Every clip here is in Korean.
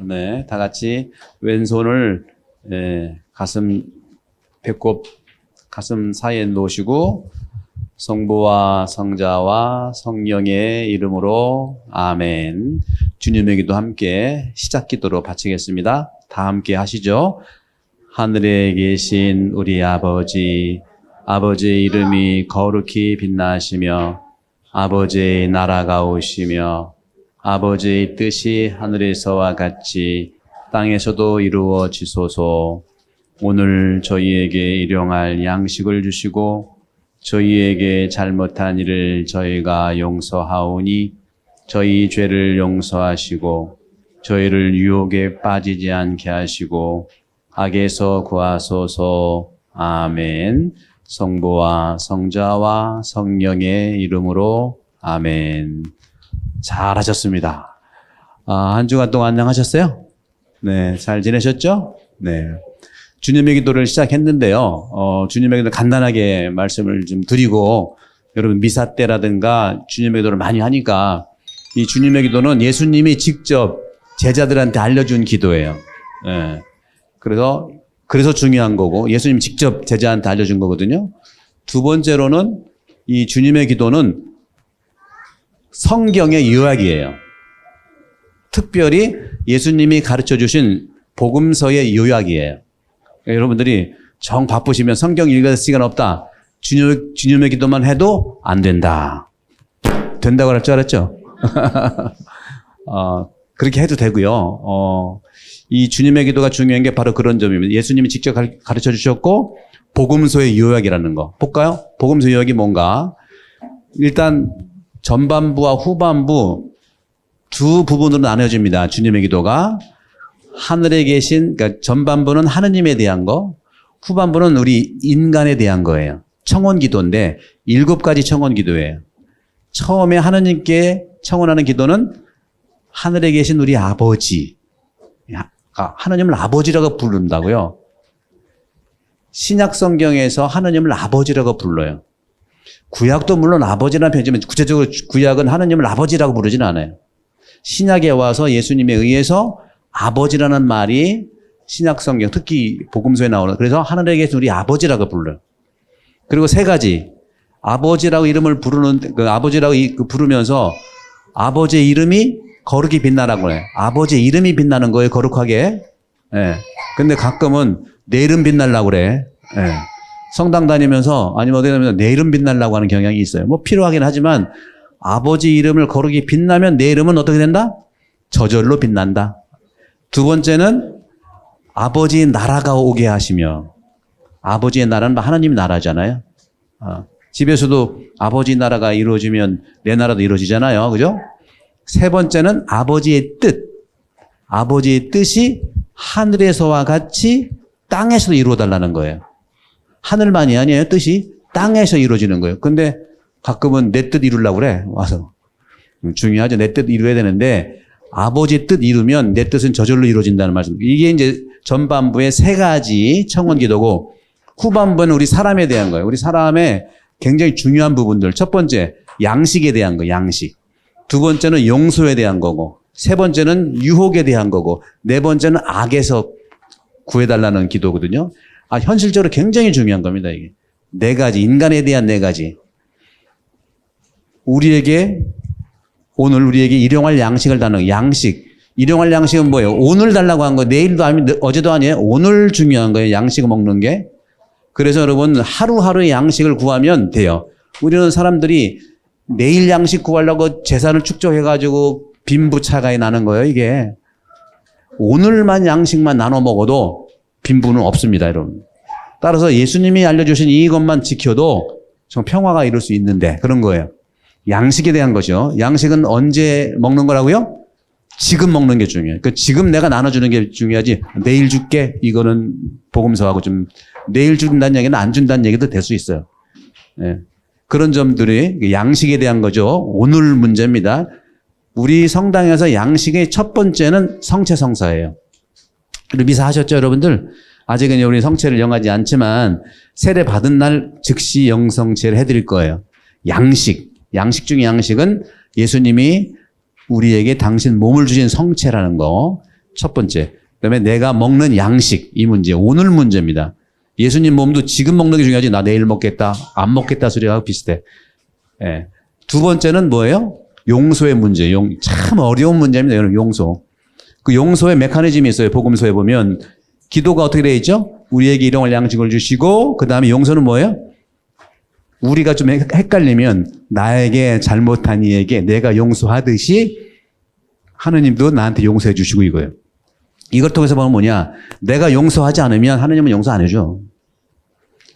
네, 다 같이 왼손을 배꼽 가슴 사이에 놓으시고 성부와 성자와 성령의 이름으로 아멘. 주님의 기도 함께 시작 기도로 바치겠습니다. 다 함께 하시죠. 하늘에 계신 우리 아버지, 아버지의 이름이 거룩히 빛나시며 아버지의 나라가 오시며 아버지의 뜻이 하늘에서와 같이 땅에서도 이루어지소서. 오늘 저희에게 일용할 양식을 주시고 저희에게 잘못한 일을 저희가 용서하오니 저희 죄를 용서하시고 저희를 유혹에 빠지지 않게 하시고 악에서 구하소서. 아멘. 성부와 성자와 성령의 이름으로 아멘. 잘하셨습니다. 한 주간 동안 안녕하셨어요? 네, 잘 지내셨죠? 네. 주님의 기도를 시작했는데요. 주님의 기도 간단하게 말씀을 좀 드리고, 여러분 미사 때라든가 주님의 기도를 많이 하니까 이 주님의 기도는 예수님이 직접 제자들한테 알려준 기도예요. 네. 그래서 중요한 거고, 예수님 직접 제자한테 알려준 거거든요. 두 번째로는 이 주님의 기도는 성경의 요약이에요. 특별히 예수님이 가르쳐 주신 복음서의 요약이에요. 여러분들이 정 바쁘시면 성경 읽을 시간 없다. 주님의 기도만 해도 안 된다. 된다고 할 줄 알았죠? 그렇게 해도 되고요. 이 주님의 기도가 중요한 게 바로 그런 점입니다. 예수님이 직접 가르쳐 주셨고 복음서의 요약이라는 거. 볼까요? 복음서 요약이 뭔가? 일단 전반부와 후반부 두 부분으로 나눠집니다. 주님의 기도가. 하늘에 계신, 그러니까 전반부는 하느님에 대한 거, 후반부는 우리 인간에 대한 거예요. 청원 기도인데 7가지 청원 기도예요. 처음에 하느님께 청원하는 기도는 하늘에 계신 우리 아버지. 하느님을 아버지라고 부른다고요. 신약 성경에서 하느님을 아버지라고 불러요. 구약도 물론 아버지라는 표현이지만 구체적으로 구약은 하느님을 아버지라고 부르지는 않아요. 신약에 와서 예수님에 의해서 아버지라는 말이 신약 성경, 특히 복음서에 나오는, 그래서 하늘에 계신 우리 아버지라고 불러요. 그리고 3가지. 아버지라고 이름을 부르면서 아버지의 이름이 거룩히 빛나라고 해요. 아버지의 이름이 빛나는 거예요, 거룩하게. 예. 근데 가끔은 내 이름 빛나려고 그래. 예. 성당 다니면서 아니면 어디 다니면서 내 이름 빛나려고 하는 경향이 있어요. 뭐 필요하긴 하지만 아버지 이름을 거룩히 빛나면 내 이름은 어떻게 된다? 저절로 빛난다. 두 번째는 아버지의 나라가 오게 하시며, 아버지의 나라는 하나님 나라잖아요. 집에서도 아버지 나라가 이루어지면 내 나라도 이루어지잖아요. 그죠? 세 번째는 아버지의 뜻. 아버지의 뜻이 하늘에서와 같이 땅에서도 이루어달라는 거예요. 하늘만이 아니에요. 뜻이 땅에서 이루어지는 거예요. 근데 가끔은 내 뜻 이루려고 그래. 와서. 중요하죠. 내 뜻 이루어야 되는데 아버지 뜻 이루면 내 뜻은 저절로 이루어진다는 말씀. 이게 이제 전반부의 3가지 청원 기도고, 후반부는 우리 사람에 대한 거예요. 우리 사람의 굉장히 중요한 부분들. 첫 번째, 양식에 대한 거, 양식. 두 번째는 용서에 대한 거고, 세 번째는 유혹에 대한 거고, 네 번째는 악에서 구해달라는 기도거든요. 현실적으로 굉장히 중요한 겁니다, 이게. 4가지, 인간에 대한 4가지. 오늘 우리에게 일용할 양식을 달라는 양식. 일용할 양식은 뭐예요? 오늘 달라고 한 거. 내일도 아니면 어제도 아니에요. 오늘 중요한 거예요. 양식을 먹는 게. 그래서 여러분 하루하루의 양식을 구하면 돼요. 우리는 사람들이 내일 양식 구하려고 재산을 축적해가지고 빈부차가 나는 거예요. 이게. 오늘만 양식만 나눠 먹어도 빈부는 없습니다, 여러분. 따라서 예수님이 알려주신 이것만 지켜도 정 평화가 이룰 수 있는데 그런 거예요. 양식에 대한 거죠. 양식은 언제 먹는 거라고요? 지금 먹는 게 중요해요. 그러니까 지금 내가 나눠주는 게 중요하지, 내일 줄게, 이거는 복음서하고 좀, 내일 준다는 얘기는 안 준다는 얘기도 될 수 있어요. 네. 그런 점들이 양식에 대한 거죠. 오늘 문제입니다. 우리 성당에서 양식의 첫 번째는 성체성사예요. 미사 하셨죠, 여러분들? 아직은 우리 성체를 영하지 않지만 세례 받은 날 즉시 영성체를 해드릴 거예요. 양식 중에 양식은 예수님이 우리에게 당신 몸을 주신 성체라는 거. 첫 번째. 그다음에 내가 먹는 양식, 이 문제, 오늘 문제입니다. 예수님 몸도 지금 먹는 게 중요하지 나 내일 먹겠다, 안 먹겠다 소리하고 비슷해. 예. 두 번째는 뭐예요? 용서의 문제. 참 어려운 문제입니다. 여러분, 용서. 그 용서의 메커니즘이 있어요. 복음서에 보면 기도가 어떻게 되어 있죠? 우리에게 일용할 양식을 주시고 그 다음에 용서는 뭐예요? 우리가 좀 헷갈리면 나에게 잘못한 이에게 내가 용서하듯이 하느님도 나한테 용서해 주시고 이거예요. 이걸 통해서 보면 뭐냐? 내가 용서하지 않으면 하느님은 용서 안 해줘.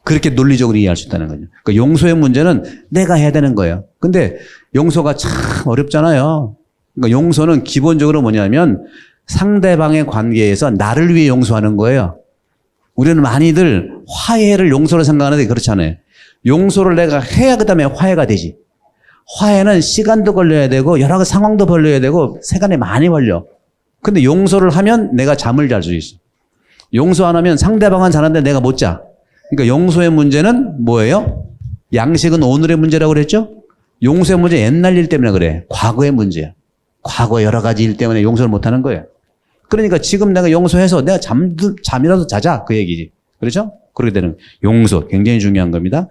그렇게 논리적으로 이해할 수 있다는 거죠. 그러니까 용서의 문제는 내가 해야 되는 거예요. 근데 용서가 참 어렵잖아요. 그러니까 용서는 기본적으로 뭐냐면 상대방의 관계에서 나를 위해 용서하는 거예요. 우리는 많이들 화해를 용서로 생각하는데 그렇지 않아요. 용서를 내가 해야 그다음에 화해가 되지. 화해는 시간도 걸려야 되고 여러 가지 상황도 걸려야 되고 시간이 많이 걸려. 근데 용서를 하면 내가 잠을 잘 수 있어. 용서 안 하면 상대방은 자는데 내가 못 자. 그러니까 용서의 문제는 뭐예요? 양식은 오늘의 문제라고 그랬죠? 용서의 문제 옛날 일 때문에 그래. 과거의 문제야. 과거 여러 가지 일 때문에 용서를 못 하는 거예요. 그러니까 지금 내가 용서해서 내가 잠이라도 자자. 그 얘기지. 그렇죠? 그렇게 되는 용서 굉장히 중요한 겁니다.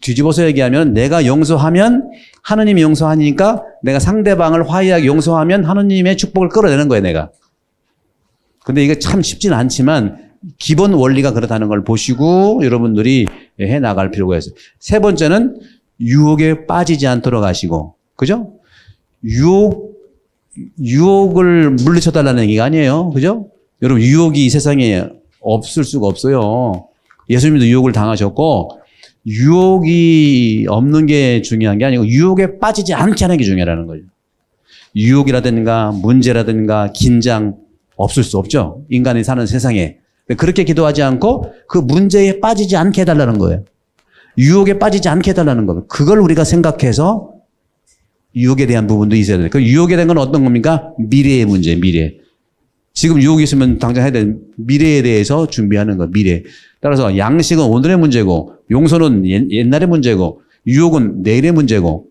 뒤집어서 얘기하면 내가 용서하면 하느님이 용서하니까 내가 상대방을 화해하게 용서하면 하느님의 축복을 끌어내는 거예요, 내가. 근데 이게 참 쉽지는 않지만 기본 원리가 그렇다는 걸 보시고 여러분들이 해 나갈 필요가 있어요. 세 번째는 유혹에 빠지지 않도록 하시고, 그죠? 유혹을 물리쳐달라는 얘기가 아니에요. 그죠? 여러분, 유혹이 이 세상에 없을 수가 없어요. 예수님도 유혹을 당하셨고, 유혹이 없는 게 중요한 게 아니고, 유혹에 빠지지 않게 하는 게 중요하다는 거죠. 유혹이라든가, 문제라든가, 긴장, 없을 수 없죠. 인간이 사는 세상에. 그렇게 기도하지 않고, 그 문제에 빠지지 않게 해달라는 거예요. 유혹에 빠지지 않게 해달라는 거예요. 그걸 우리가 생각해서, 유혹에 대한 부분도 있어야 돼요. 그 유혹에 대한 건 어떤 겁니까? 미래의 문제, 미래. 지금 유혹이 있으면 당장 해야 될 미래에 대해서 준비하는 거, 미래. 따라서 양식은 오늘의 문제고, 용서는 옛날의 문제고, 유혹은 내일의 문제고,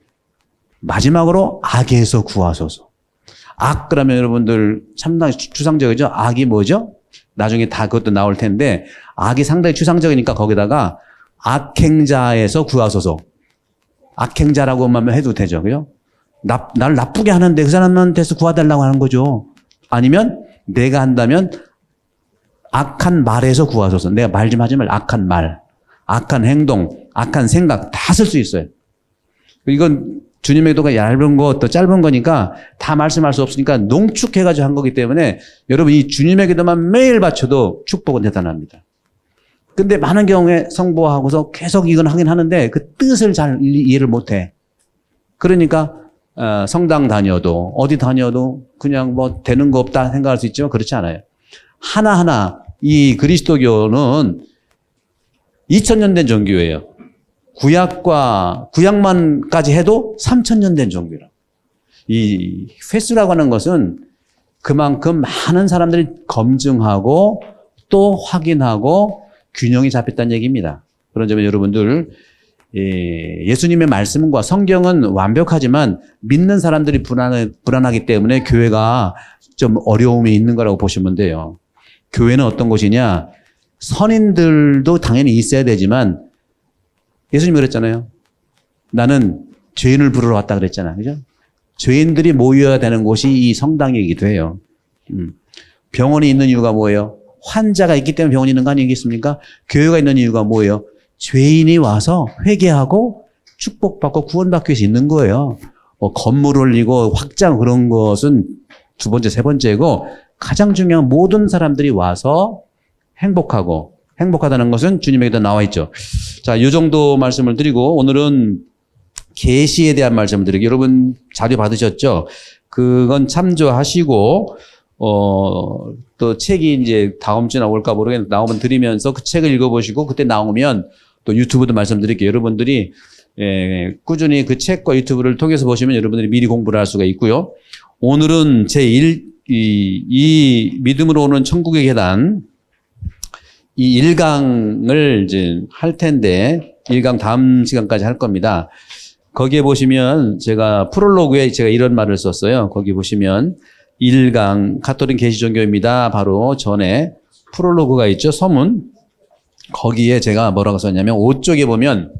마지막으로 악에서 구하소서. 악, 그러면 여러분들 상당히 추상적이죠? 악이 뭐죠? 나중에 다 그것도 나올 텐데, 악이 상당히 추상적이니까 거기다가 악행자에서 구하소서. 악행자라고만 해도 되죠. 그죠? 나를 나쁘게 하는데 그 사람한테서 구하달라고 하는 거죠. 아니면 내가 한다면 악한 말에서 구하소서. 내가 말 좀 하지 말고 악한 말, 악한 행동, 악한 생각 다 쓸 수 있어요. 이건 주님의 기도가 얇은 거 또 짧은 거니까 다 말씀할 수 없으니까 농축해가지고 한 거기 때문에 여러분 이 주님의 기도만 매일 바쳐도 축복은 대단합니다. 근데 많은 경우에 성부하고서 계속 이건 하긴 하는데 그 뜻을 잘 이해를 못해. 그러니까 성당 다녀도 어디 다녀도 그냥 뭐 되는 거 없다 생각할 수 있지만 그렇지 않아요. 하나하나 이 그리스도교는 2000년 된 종교예요. 구약만까지 해도 3000년 된 종교라. 이 횟수라고 하는 것은 그만큼 많은 사람들이 검증하고 또 확인하고 균형이 잡혔다는 얘기입니다. 그런 점에 여러분들 예수님의 말씀과 성경은 완벽하지만 믿는 사람들이 불안하기 때문에 교회가 좀 어려움이 있는 거라고 보시면 돼요. 교회는 어떤 곳이냐? 선인들도 당연히 있어야 되지만 예수님이 그랬잖아요. 나는 죄인을 부르러 왔다 그랬잖아요. 그죠? 죄인들이 모여야 되는 곳이 이 성당이기도 해요. 병원이 있는 이유가 뭐예요? 환자가 있기 때문에 병원이 있는 거 아니겠습니까? 교회가 있는 이유가 뭐예요? 죄인이 와서 회개하고 축복받고 구원받기 위해서 있는 거예요. 건물 올리고 확장 그런 것은 두 번째, 세 번째고 가장 중요한 모든 사람들이 와서 행복하다는 것은 주님에게도 나와 있죠. 자, 이 정도 말씀을 드리고 오늘은 계시에 대한 말씀을 드리고 여러분 자료 받으셨죠? 그건 참조하시고 또 책이 이제 다음 주나 올까 모르겠는데 나오면 드리면서 그 책을 읽어보시고 그때 나오면 또 유튜브도 말씀드릴게요. 여러분들이 꾸준히 그 책과 유튜브를 통해서 보시면 여러분들이 미리 공부를 할 수가 있고요. 오늘은 이 믿음으로 오는 천국의 계단 이 1강을 이제 할 텐데 1강 다음 시간까지 할 겁니다. 거기에 보시면 제가 프롤로그에 제가 이런 말을 썼어요. 거기 보시면 1강 가톨릭 계시종교입니다. 바로 전에 프롤로그가 있죠. 서문. 거기에 제가 뭐라고 썼냐면 5쪽에 보면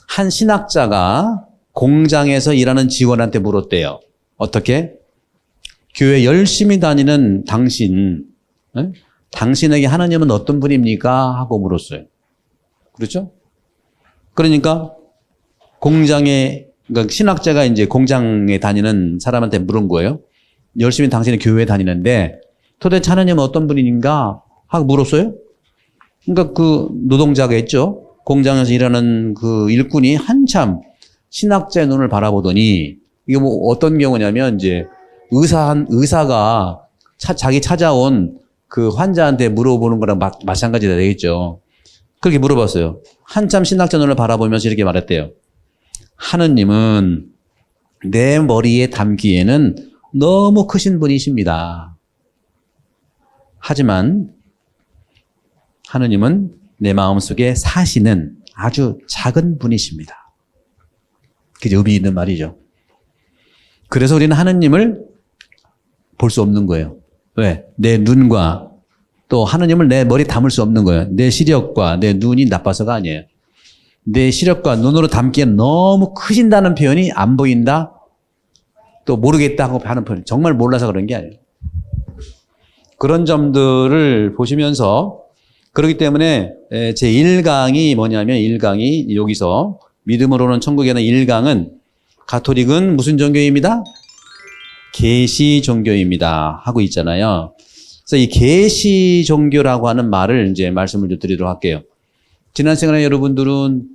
한 신학자가 공장에서 일하는 직원한테 물었대요. 어떻게? 교회 열심히 다니는 당신, 당신에게 하나님은 어떤 분입니까? 하고 물었어요. 그렇죠? 그러니까 그러니까 신학자가 이제 공장에 다니는 사람한테 물은 거예요. 열심히 당신이 교회에 다니는데 도대체 하나님은 어떤 분인가? 하고 물었어요. 그러니까 그 노동자가 있죠. 공장에서 일하는 그 일꾼이 한참 신학자의 눈을 바라보더니 이게 뭐 어떤 경우냐면 이제 의사가 자기 찾아온 그 환자한테 물어보는 거랑 마찬가지가 되겠죠. 그렇게 물어봤어요. 한참 신학자 눈을 바라보면서 이렇게 말했대요. 하느님은 내 머리에 담기에는 너무 크신 분이십니다. 하지만 하느님은 내 마음속에 사시는 아주 작은 분이십니다. 그게 의미 있는 말이죠. 그래서 우리는 하느님을 볼 수 없는 거예요. 왜? 내 눈과 또 하느님을 내 머리에 담을 수 없는 거예요. 내 시력과 내 눈이 나빠서가 아니에요. 내 시력과 눈으로 담기엔 너무 크신다는 표현이 안 보인다, 또 모르겠다 하고 하는 표현. 정말 몰라서 그런 게 아니에요. 그런 점들을 보시면서 그렇기 때문에 제 1강이 뭐냐면 1강이 여기서 믿음으로는 천국에는 1강은 가톨릭은 무슨 종교입니다? 계시 종교입니다 하고 있잖아요. 그래서 이 계시 종교라고 하는 말을 이제 말씀을 좀 드리도록 할게요. 지난 시간에 여러분들은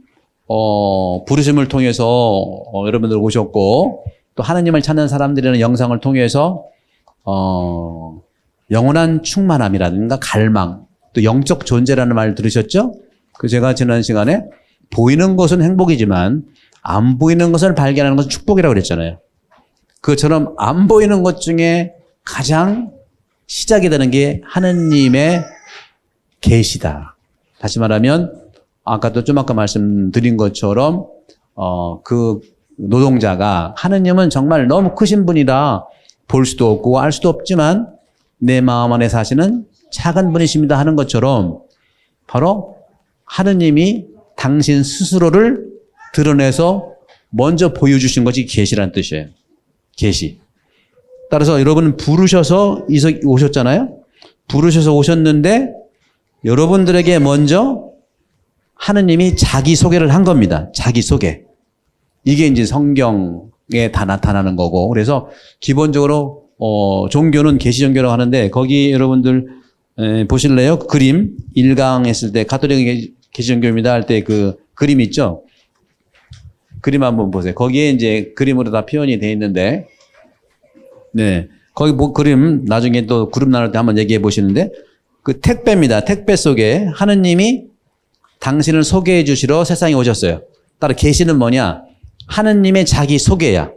부르심을 통해서 여러분들 오셨고 또 하나님을 찾는 사람들이라는 영상을 통해서 영원한 충만함이라든가 갈망, 또 영적 존재라는 말 들으셨죠? 그 제가 지난 시간에 보이는 것은 행복이지만 안 보이는 것을 발견하는 것은 축복이라고 그랬잖아요. 그처럼 안 보이는 것 중에 가장 시작이 되는 게 하느님의 계시다. 다시 말하면 아까도 좀 아까 말씀드린 것처럼 그 노동자가 하느님은 정말 너무 크신 분이라 볼 수도 없고 알 수도 없지만 내 마음 안에 사시는 작은 분이십니다 하는 것처럼 바로 하느님이 당신 스스로를 드러내서 먼저 보여주신 것이 계시라는 뜻이에요. 계시. 따라서 여러분은 부르셔서 오셨잖아요. 부르셔서 오셨는데 여러분들에게 먼저 하느님이 자기소개를 한 겁니다. 자기소개. 이게 이제 성경에 다 나타나는 거고. 그래서 기본적으로 종교는 계시종교라고 하는데 거기 여러분들 보실래요? 그림 1강 했을 때 가톨릭 계시종교입니다 할 때 그 그림 있죠? 그림 한번 보세요. 거기에 이제 그림으로 다 표현이 되어 있는데 네. 거기 그림 나중에 또 그룹 나눌 때 한번 얘기해 보시는데 그 택배입니다. 택배 속에 하느님이 당신을 소개해 주시러 세상에 오셨어요. 따라 계시는 뭐냐? 하느님의 자기 소개야.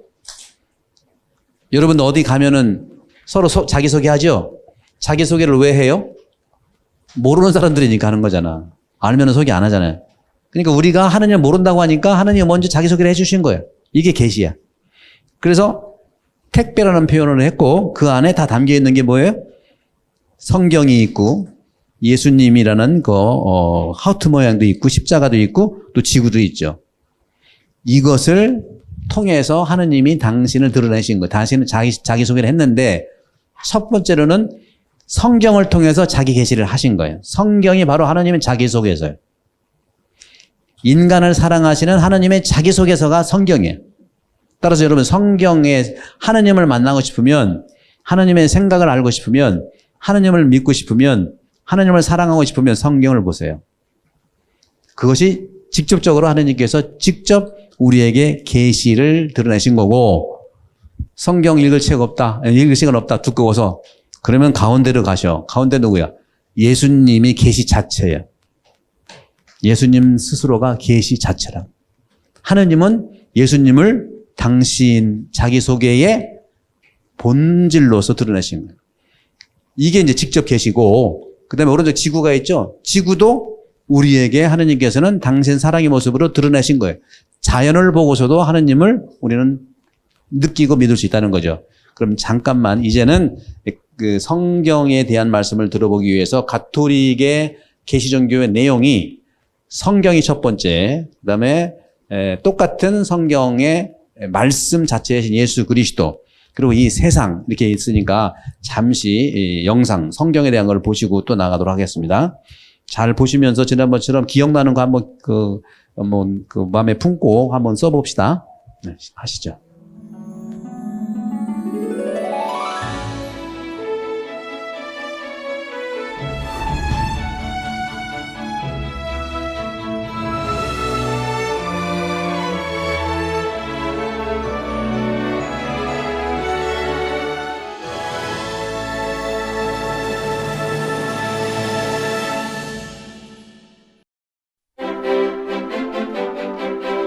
여러분 어디 가면은 서로 자기 소개하죠? 자기 소개를 왜 해요? 모르는 사람들이니까 하는 거잖아. 알면은 소개 안 하잖아요. 그러니까 우리가 하느님을 모른다고 하니까 하느님이 먼저 자기 소개를 해 주신 거예요. 이게 계시야. 그래서 택배라는 표현을 했고 그 안에 다 담겨 있는 게 뭐예요? 성경이 있고 예수님이라는 하트 모양도 있고 십자가도 있고 또 지구도 있죠. 이것을 통해서 하느님이 당신을 드러내신 거예요. 당신은 자기 소개를 했는데 첫 번째로는 성경을 통해서 자기 계시를 하신 거예요. 성경이 바로 하느님의 자기 소개서예요. 인간을 사랑하시는 하느님의 자기 소개서가 성경이에요. 따라서 여러분 성경에 하느님을 만나고 싶으면 하느님의 생각을 알고 싶으면 하느님을 믿고 싶으면 하느님을 사랑하고 싶으면 성경을 보세요. 그것이 직접적으로 하느님께서 직접 우리에게 계시를 드러내신 거고 성경 읽을 책 없다. 읽을 시간 없다. 두꺼워서. 그러면 가운데로 가셔. 가운데 누구야? 예수님이 계시 자체예요. 예수님 스스로가 계시 자체라. 하느님은 예수님을 당신 자기소개의 본질로서 드러내신 거예요. 이게 이제 직접 계시고 그다음에 오른쪽 지구가 있죠. 지구도 우리에게 하느님께서는 당신 사랑의 모습으로 드러내신 거예요. 자연을 보고서도 하느님을 우리는 느끼고 믿을 수 있다는 거죠. 그럼 잠깐만 이제는 그 성경에 대한 말씀을 들어보기 위해서 가톨릭의 계시종교의 내용이 성경이 첫 번째, 그다음에 똑같은 성경의 말씀 자체이신 예수 그리스도, 그리고 이 세상 이렇게 있으니까 잠시 이 영상 성경에 대한 걸 보시고 또 나가도록 하겠습니다. 잘 보시면서 지난번처럼 기억나는 거 한번 그 마음에 품고 한번 써봅시다. 네, 하시죠.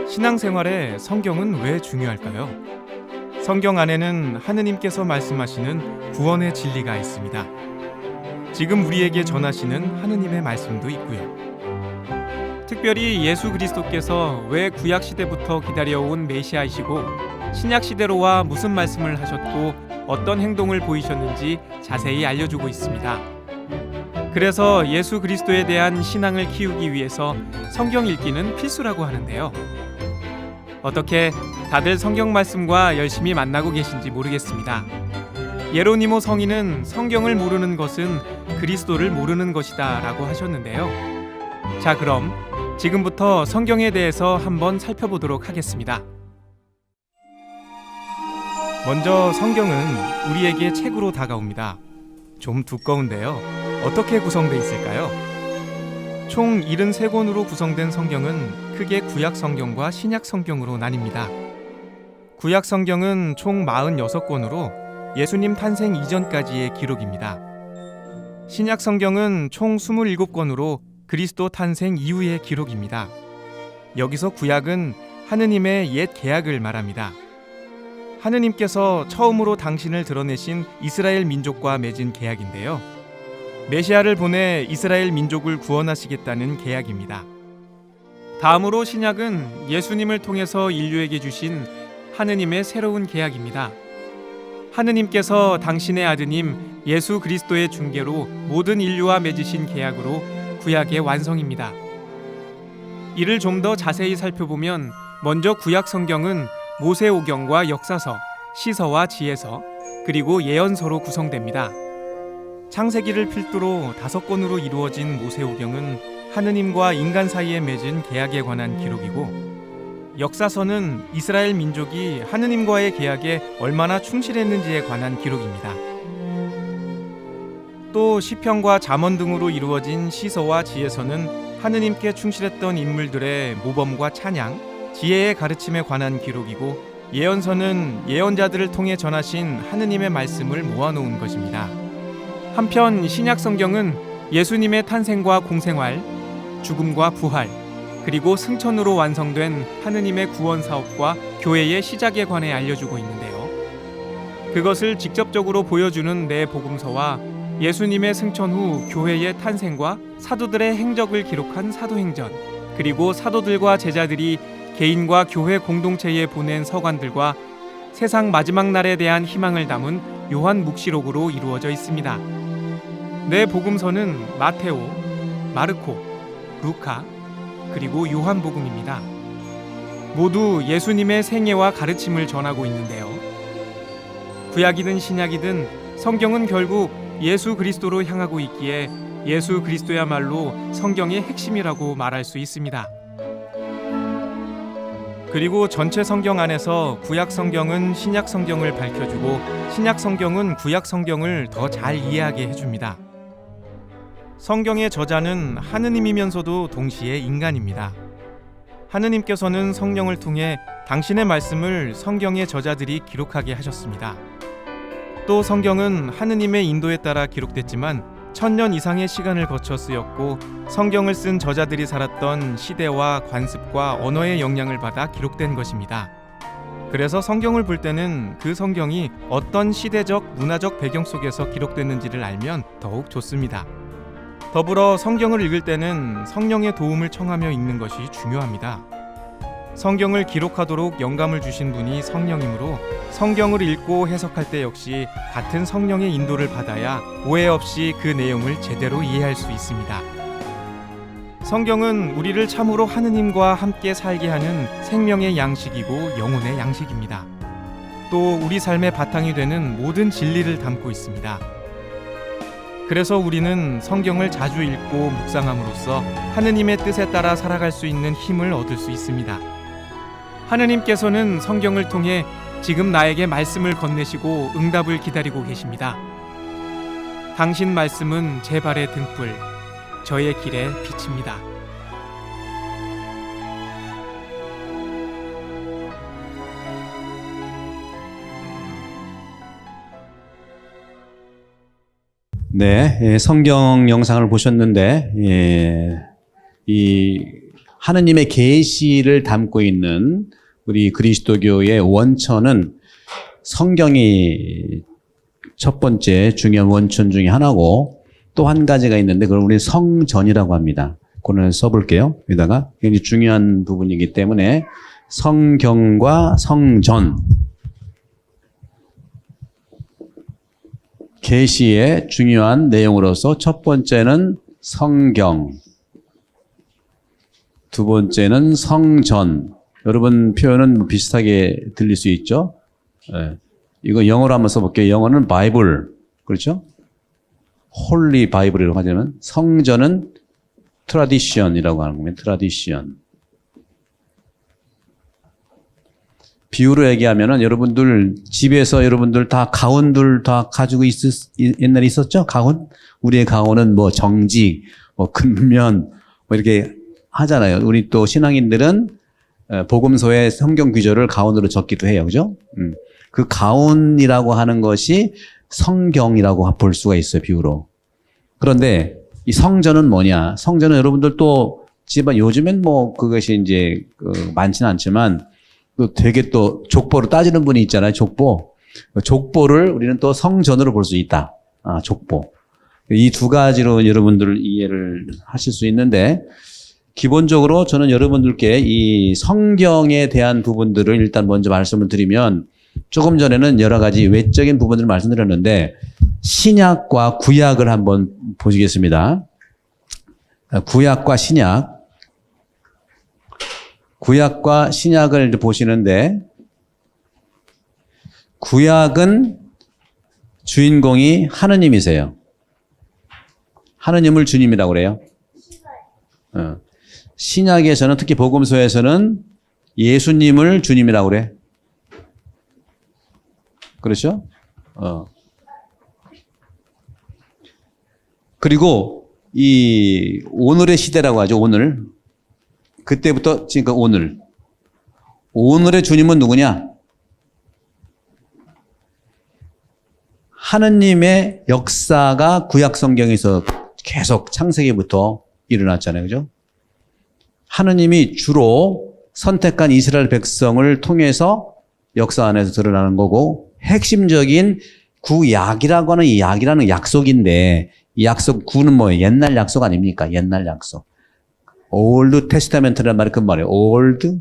신앙생활에 성경은 왜 중요할까요? 성경 안에는 하느님께서 말씀하시는 구원의 진리가 있습니다. 지금 우리에게 전하시는 하느님의 말씀도 있고요. 특별히 예수 그리스도께서 왜 구약시대부터 기다려온 메시아이시고 신약시대로와 무슨 말씀을 하셨고 어떤 행동을 보이셨는지 자세히 알려주고 있습니다. 그래서 예수 그리스도에 대한 신앙을 키우기 위해서 성경 읽기는 필수라고 하는데요. 어떻게 다들 성경 말씀과 열심히 만나고 계신지 모르겠습니다. 예로니모 성인은 성경을 모르는 것은 그리스도를 모르는 것이다 라고 하셨는데요. 자, 그럼 지금부터 성경에 대해서 한번 살펴보도록 하겠습니다. 먼저 성경은 우리에게 책으로 다가옵니다. 좀 두꺼운데요. 어떻게 구성되어 있을까요? 총 73권으로 구성된 성경은 크게 구약 성경과 신약 성경으로 나뉩니다. 구약 성경은 총 46권으로 예수님 탄생 이전까지의 기록입니다. 신약 성경은 총 27권으로 그리스도 탄생 이후의 기록입니다. 여기서 구약은 하느님의 옛 계약을 말합니다. 하느님께서 처음으로 당신을 드러내신 이스라엘 민족과 맺은 계약인데요. 메시아를 보내 이스라엘 민족을 구원하시겠다는 계약입니다. 다음으로 신약은 예수님을 통해서 인류에게 주신 하느님의 새로운 계약입니다. 하느님께서 당신의 아드님 예수 그리스도의 중개로 모든 인류와 맺으신 계약으로 구약의 완성입니다. 이를 좀 더 자세히 살펴보면 먼저 구약 성경은 모세오경과 역사서, 시서와 지혜서, 그리고 예언서로 구성됩니다. 창세기를 필두로 5권으로 이루어진 모세오경은 하느님과 인간 사이에 맺은 계약에 관한 기록이고, 역사서는 이스라엘 민족이 하느님과의 계약에 얼마나 충실했는지에 관한 기록입니다. 또 시편과 잠언 등으로 이루어진 시서와 지혜서는 하느님께 충실했던 인물들의 모범과 찬양, 지혜의 가르침에 관한 기록이고, 예언서는 예언자들을 통해 전하신 하느님의 말씀을 모아놓은 것입니다. 한편 신약 성경은 예수님의 탄생과 공생활, 죽음과 부활, 그리고 승천으로 완성된 하느님의 구원 사업과 교회의 시작에 관해 알려주고 있는데요. 그것을 직접적으로 보여주는 네 복음서와 예수님의 승천 후 교회의 탄생과 사도들의 행적을 기록한 사도행전, 그리고 사도들과 제자들이 개인과 교회 공동체에 보낸 서간들과 세상 마지막 날에 대한 희망을 담은 요한 묵시록으로 이루어져 있습니다. 네 복음서는 마테오, 마르코, 루카, 그리고 요한복음입니다. 모두 예수님의 생애와 가르침을 전하고 있는데요. 구약이든 신약이든 성경은 결국 예수 그리스도로 향하고 있기에 예수 그리스도야말로 성경의 핵심이라고 말할 수 있습니다. 그리고 전체 성경 안에서 구약 성경은 신약 성경을 밝혀주고 신약 성경은 구약 성경을 더 잘 이해하게 해줍니다. 성경의 저자는 하느님이면서도 동시에 인간입니다. 하느님께서는 성령을 통해 당신의 말씀을 성경의 저자들이 기록하게 하셨습니다. 또 성경은 하느님의 인도에 따라 기록됐지만 1000년 이상의 시간을 거쳐 쓰였고 성경을 쓴 저자들이 살았던 시대와 관습과 언어의 영향을 받아 기록된 것입니다. 그래서 성경을 볼 때는 그 성경이 어떤 시대적, 문화적 배경 속에서 기록됐는지를 알면 더욱 좋습니다. 더불어 성경을 읽을 때는 성령의 도움을 청하며 읽는 것이 중요합니다. 성경을 기록하도록 영감을 주신 분이 성령이므로 성경을 읽고 해석할 때 역시 같은 성령의 인도를 받아야 오해 없이 그 내용을 제대로 이해할 수 있습니다. 성경은 우리를 참으로 하느님과 함께 살게 하는 생명의 양식이고 영혼의 양식입니다. 또 우리 삶의 바탕이 되는 모든 진리를 담고 있습니다. 그래서 우리는 성경을 자주 읽고 묵상함으로써 하느님의 뜻에 따라 살아갈 수 있는 힘을 얻을 수 있습니다. 하느님께서는 성경을 통해 지금 나에게 말씀을 건네시고 응답을 기다리고 계십니다. 당신 말씀은 제 발의 등불, 저의 길에 비칩니다. 네, 성경 영상을 보셨는데, 이 하느님의 계시를 담고 있는 우리 그리스도교의 원천은 성경이 첫 번째 중요한 원천 중에 하나고, 또 한 가지가 있는데 그걸 우리 성전이라고 합니다. 그거는 써볼게요. 여기다가 굉장히 중요한 부분이기 때문에 성경과 성전, 계시의 중요한 내용으로서 첫 번째는 성경, 두 번째는 성전. 여러분 표현은 비슷하게 들릴 수 있죠? 네. 이거 영어로 한번 써볼게요. 영어는 바이블, 그렇죠? 홀리 바이블이라고 하자면 성전은 트라디션이라고 하는 겁니다. 트라디션. 비유로 얘기하면은 여러분들 집에서 여러분들 다 가훈들 다 가지고 옛날에 있었죠? 가훈? 우리의 가훈은 뭐 정직, 뭐 근면, 뭐 이렇게 하잖아요. 우리 또 신앙인들은 복음서의 성경 구절을 가훈으로 적기도 해요. 그죠? 그 가훈이라고 하는 것이 성경이라고 볼 수가 있어요. 비유로. 그런데 이 성전은 뭐냐? 성전은 여러분들 또 집안 요즘엔 뭐 그것이 이제 많지는 않지만 또 되게 또 족보로 따지는 분이 있잖아요. 족보. 족보를 우리는 또 성전으로 볼 수 있다. 족보. 이 두 가지로 여러분들 이해를 하실 수 있는데 기본적으로 저는 여러분들께 이 성경에 대한 부분들을 일단 먼저 말씀을 드리면 조금 전에는 여러 가지 외적인 부분들을 말씀드렸는데 신약과 구약을 한번 보시겠습니다. 구약과 신약. 구약과 신약을 보시는데 구약은 주인공이 하느님이세요. 하느님을 주님이라고 그래요. 신약에서는 특히 복음서에서는 예수님을 주님이라고 그래. 그렇죠? 그리고 이 오늘의 시대라고 하죠. 오늘. 그때부터 지금 오늘. 오늘의 주님은 누구냐? 하느님의 역사가 구약 성경에서 계속 창세기부터 일어났잖아요. 그죠? 하느님이 주로 선택한 이스라엘 백성을 통해서 역사 안에서 드러나는 거고 핵심적인 구약이라고 하는 이 약이라는 약속인데 이 약속 구는 뭐예요? 옛날 약속 아닙니까? 옛날 약속. 올드 테스타멘트라는 말이 그 말이에요. 올드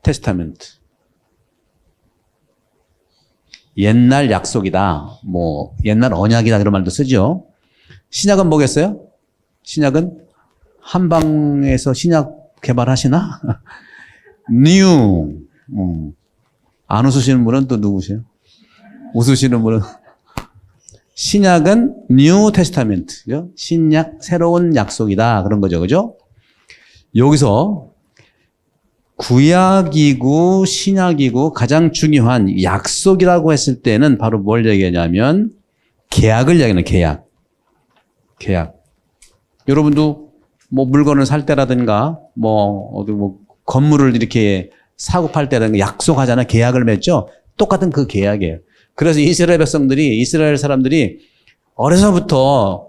테스타멘트. 옛날 약속이다. 뭐 옛날 언약이다 그런 말도 쓰죠. 신약은 뭐겠어요? 신약은 한방에서 신약 개발하시나? 뉴. 안 웃으시는 분은 또 누구세요? 웃으시는 분은 신약은 뉴 테스타멘트죠. 신약 새로운 약속이다 그런 거죠. 그죠? 여기서 구약이고 신약이고 가장 중요한 약속이라고 했을 때는 바로 뭘 얘기하냐면 계약을 얘기하는 계약. 계약. 여러분도 뭐 물건을 살 때라든가 뭐 어디 뭐 건물을 이렇게 사고 팔 때라든가 약속하잖아. 계약을 맺죠. 똑같은 그 계약이에요. 그래서 이스라엘 사람들이 어려서부터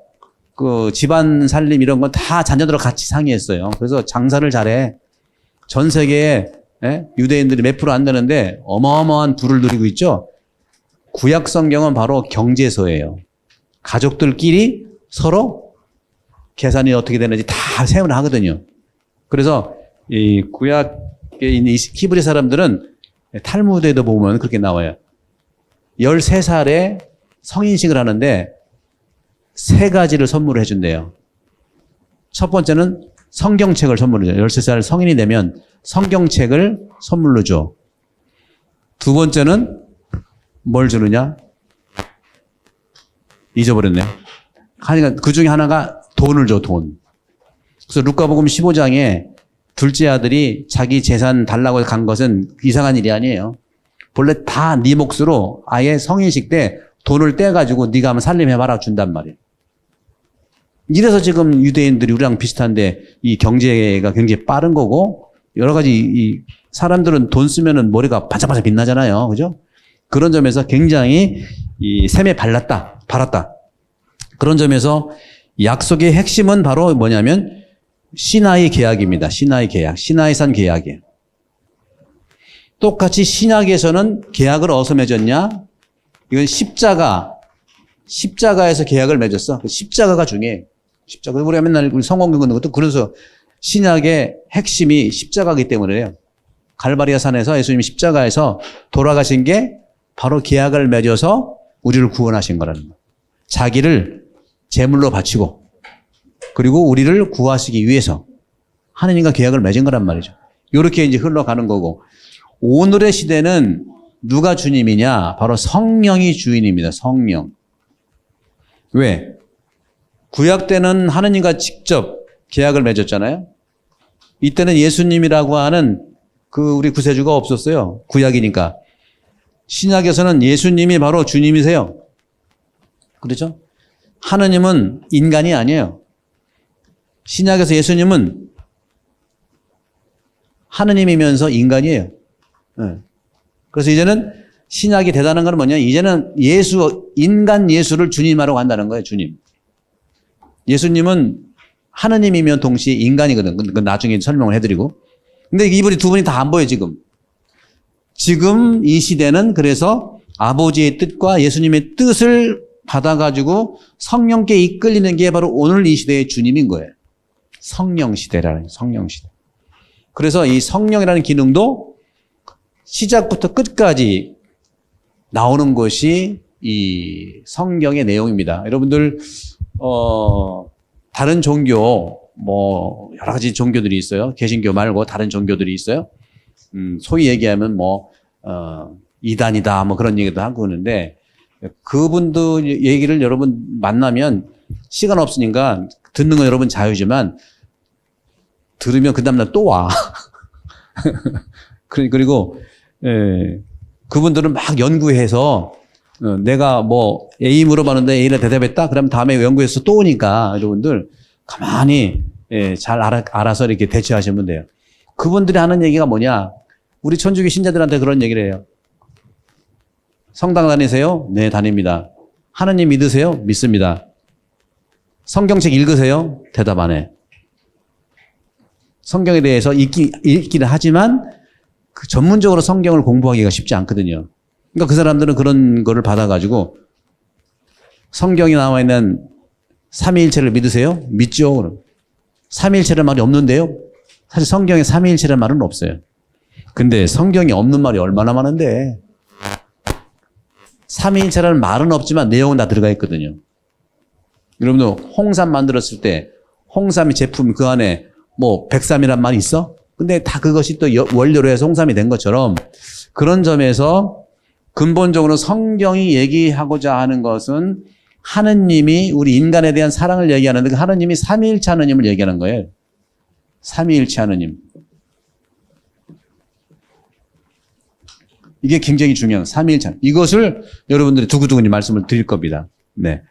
그 집안 살림 이런 건 다 자녀들하고 같이 상의했어요. 그래서 장사를 잘해. 전 세계에 유대인들이 몇 프로 안 되는데 어마어마한 부를 누리고 있죠. 구약 성경은 바로 경제서예요. 가족들끼리 서로 계산이 어떻게 되는지 다 세우나 하거든요. 그래서 이 구약 이 히브리 사람들은 탈무드에도 보면 그렇게 나와요. 13살에 성인식을 하는데 세 가지를 선물을 해준대요. 첫 번째는 성경책을 선물을 줘요. 13살 성인이 되면 성경책을 선물로 줘. 두 번째는 뭘 주느냐? 잊어버렸네요. 그러니까 그 중에 하나가 돈을 줘, 돈. 그래서 루카복음 15장에 둘째 아들이 자기 재산 달라고 간 것은 이상한 일이 아니에요. 본래 다 네 몫으로 아예 성인식 때 돈을 떼가지고 네가 한번 살림해봐라 준단 말이에요. 이래서 지금 유대인들이 우리랑 비슷한데 이 경제가 굉장히 빠른 거고 여러 가지 이 사람들은 돈 쓰면은 머리가 반짝반짝 빛나잖아요. 그죠? 그런 점에서 굉장히 이 셈에 발랐다. 그런 점에서 약속의 핵심은 바로 뭐냐면 시나이 계약입니다. 시나이 계약. 시나이산 계약이에요. 똑같이 신약에서는 계약을 어디서 맺었냐? 이건 십자가에서 계약을 맺었어. 십자가가 중요해. 십자가. 우리가 맨날 성공 긋는 것도 그래서 신약의 핵심이 십자가이기 때문에요. 갈바리아 산에서 예수님이 십자가에서 돌아가신 게 바로 계약을 맺어서 우리를 구원하신 거라는 거예요. 자기를 제물로 바치고 그리고 우리를 구하시기 위해서 하느님과 계약을 맺은 거란 말이죠. 이렇게 이제 흘러가는 거고 오늘의 시대는 누가 주님이냐? 바로 성령이 주인입니다. 성령. 왜? 구약 때는 하느님과 직접 계약을 맺었잖아요. 이때는 예수님이라고 하는 그 우리 구세주가 없었어요. 구약이니까. 신약에서는 예수님이 바로 주님이세요. 그렇죠? 하느님은 인간이 아니에요. 신약에서 예수님은 하느님이면서 인간이에요. 네. 그래서 이제는 신약이 대단한 건 뭐냐? 이제는 인간 예수를 주님하라고 한다는 거예요, 주님. 예수님은 하느님이면 동시에 인간이거든. 그건 나중에 설명을 해드리고. 근데 이분이 두 분이 다 안 보여, 지금. 지금 이 시대는 그래서 아버지의 뜻과 예수님의 뜻을 받아가지고 성령께 이끌리는 게 바로 오늘 이 시대의 주님인 거예요. 성령 시대라는, 성령 시대. 그래서 이 성령이라는 기능도 시작부터 끝까지 나오는 것이 이 성경의 내용입니다. 여러분들, 다른 종교, 뭐, 여러 가지 종교들이 있어요. 개신교 말고 다른 종교들이 있어요. 소위 얘기하면 이단이다, 뭐 그런 얘기도 하고 그러는데, 그분들 얘기를 여러분 만나면 시간 없으니까 듣는 건 여러분 자유지만, 들으면 그 다음날 또 와. 그리고, 그분들은 막 연구해서, 내가 뭐 A 물어봤는데 A를 대답했다? 그러면 다음에 연구해서 또 오니까 여러분들 가만히 잘 알아서 이렇게 대처하시면 돼요. 그분들이 하는 얘기가 뭐냐? 우리 천주교 신자들한테 그런 얘기를 해요. 성당 다니세요? 네, 다닙니다. 하느님 믿으세요? 믿습니다. 성경책 읽으세요? 대답 안 해. 성경에 대해서 읽기는 하지만 그 전문적으로 성경을 공부하기가 쉽지 않거든요. 그러니까 그 사람들은 그런 거를 받아가지고 성경에 나와 있는 삼위일체를 믿으세요? 믿죠. 삼위일체라는 말이 없는데요. 사실 성경에 삼위일체라는 말은 없어요. 근데 성경에 없는 말이 얼마나 많은데 삼위일체라는 말은 없지만 내용은 다 들어가 있거든요. 여러분들 홍삼 만들었을 때 홍삼이 제품 그 안에 뭐 백삼이란 말이 있어? 근데 다 그것이 또 원료로 해서 홍삼이 된 것처럼 그런 점에서 근본적으로 성경이 얘기하고자 하는 것은 하느님이 우리 인간에 대한 사랑을 얘기하는데 하느님이 삼위일체 하느님을 얘기하는 거예요. 삼위일체 하느님. 이게 굉장히 중요한 삼위일체. 이것을 여러분들이 두고두고 말씀을 드릴 겁니다. 네.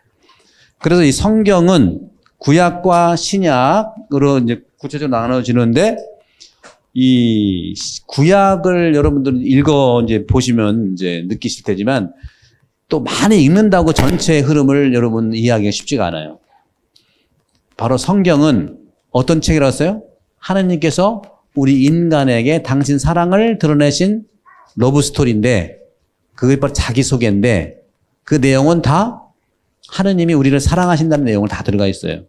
그래서 이 성경은 구약과 신약으로 이제 구체적으로 나눠지는데 이 구약을 여러분들 이제 보시면 이제 느끼실 테지만 또 많이 읽는다고 전체의 흐름을 여러분 이해하기가 쉽지가 않아요. 바로 성경은 어떤 책이라고 했어요? 하느님께서 우리 인간에게 당신 사랑을 드러내신 러브 스토리인데 그게 바로 자기소개인데 그 내용은 다 하느님이 우리를 사랑하신다는 내용을 다 들어가 있어요.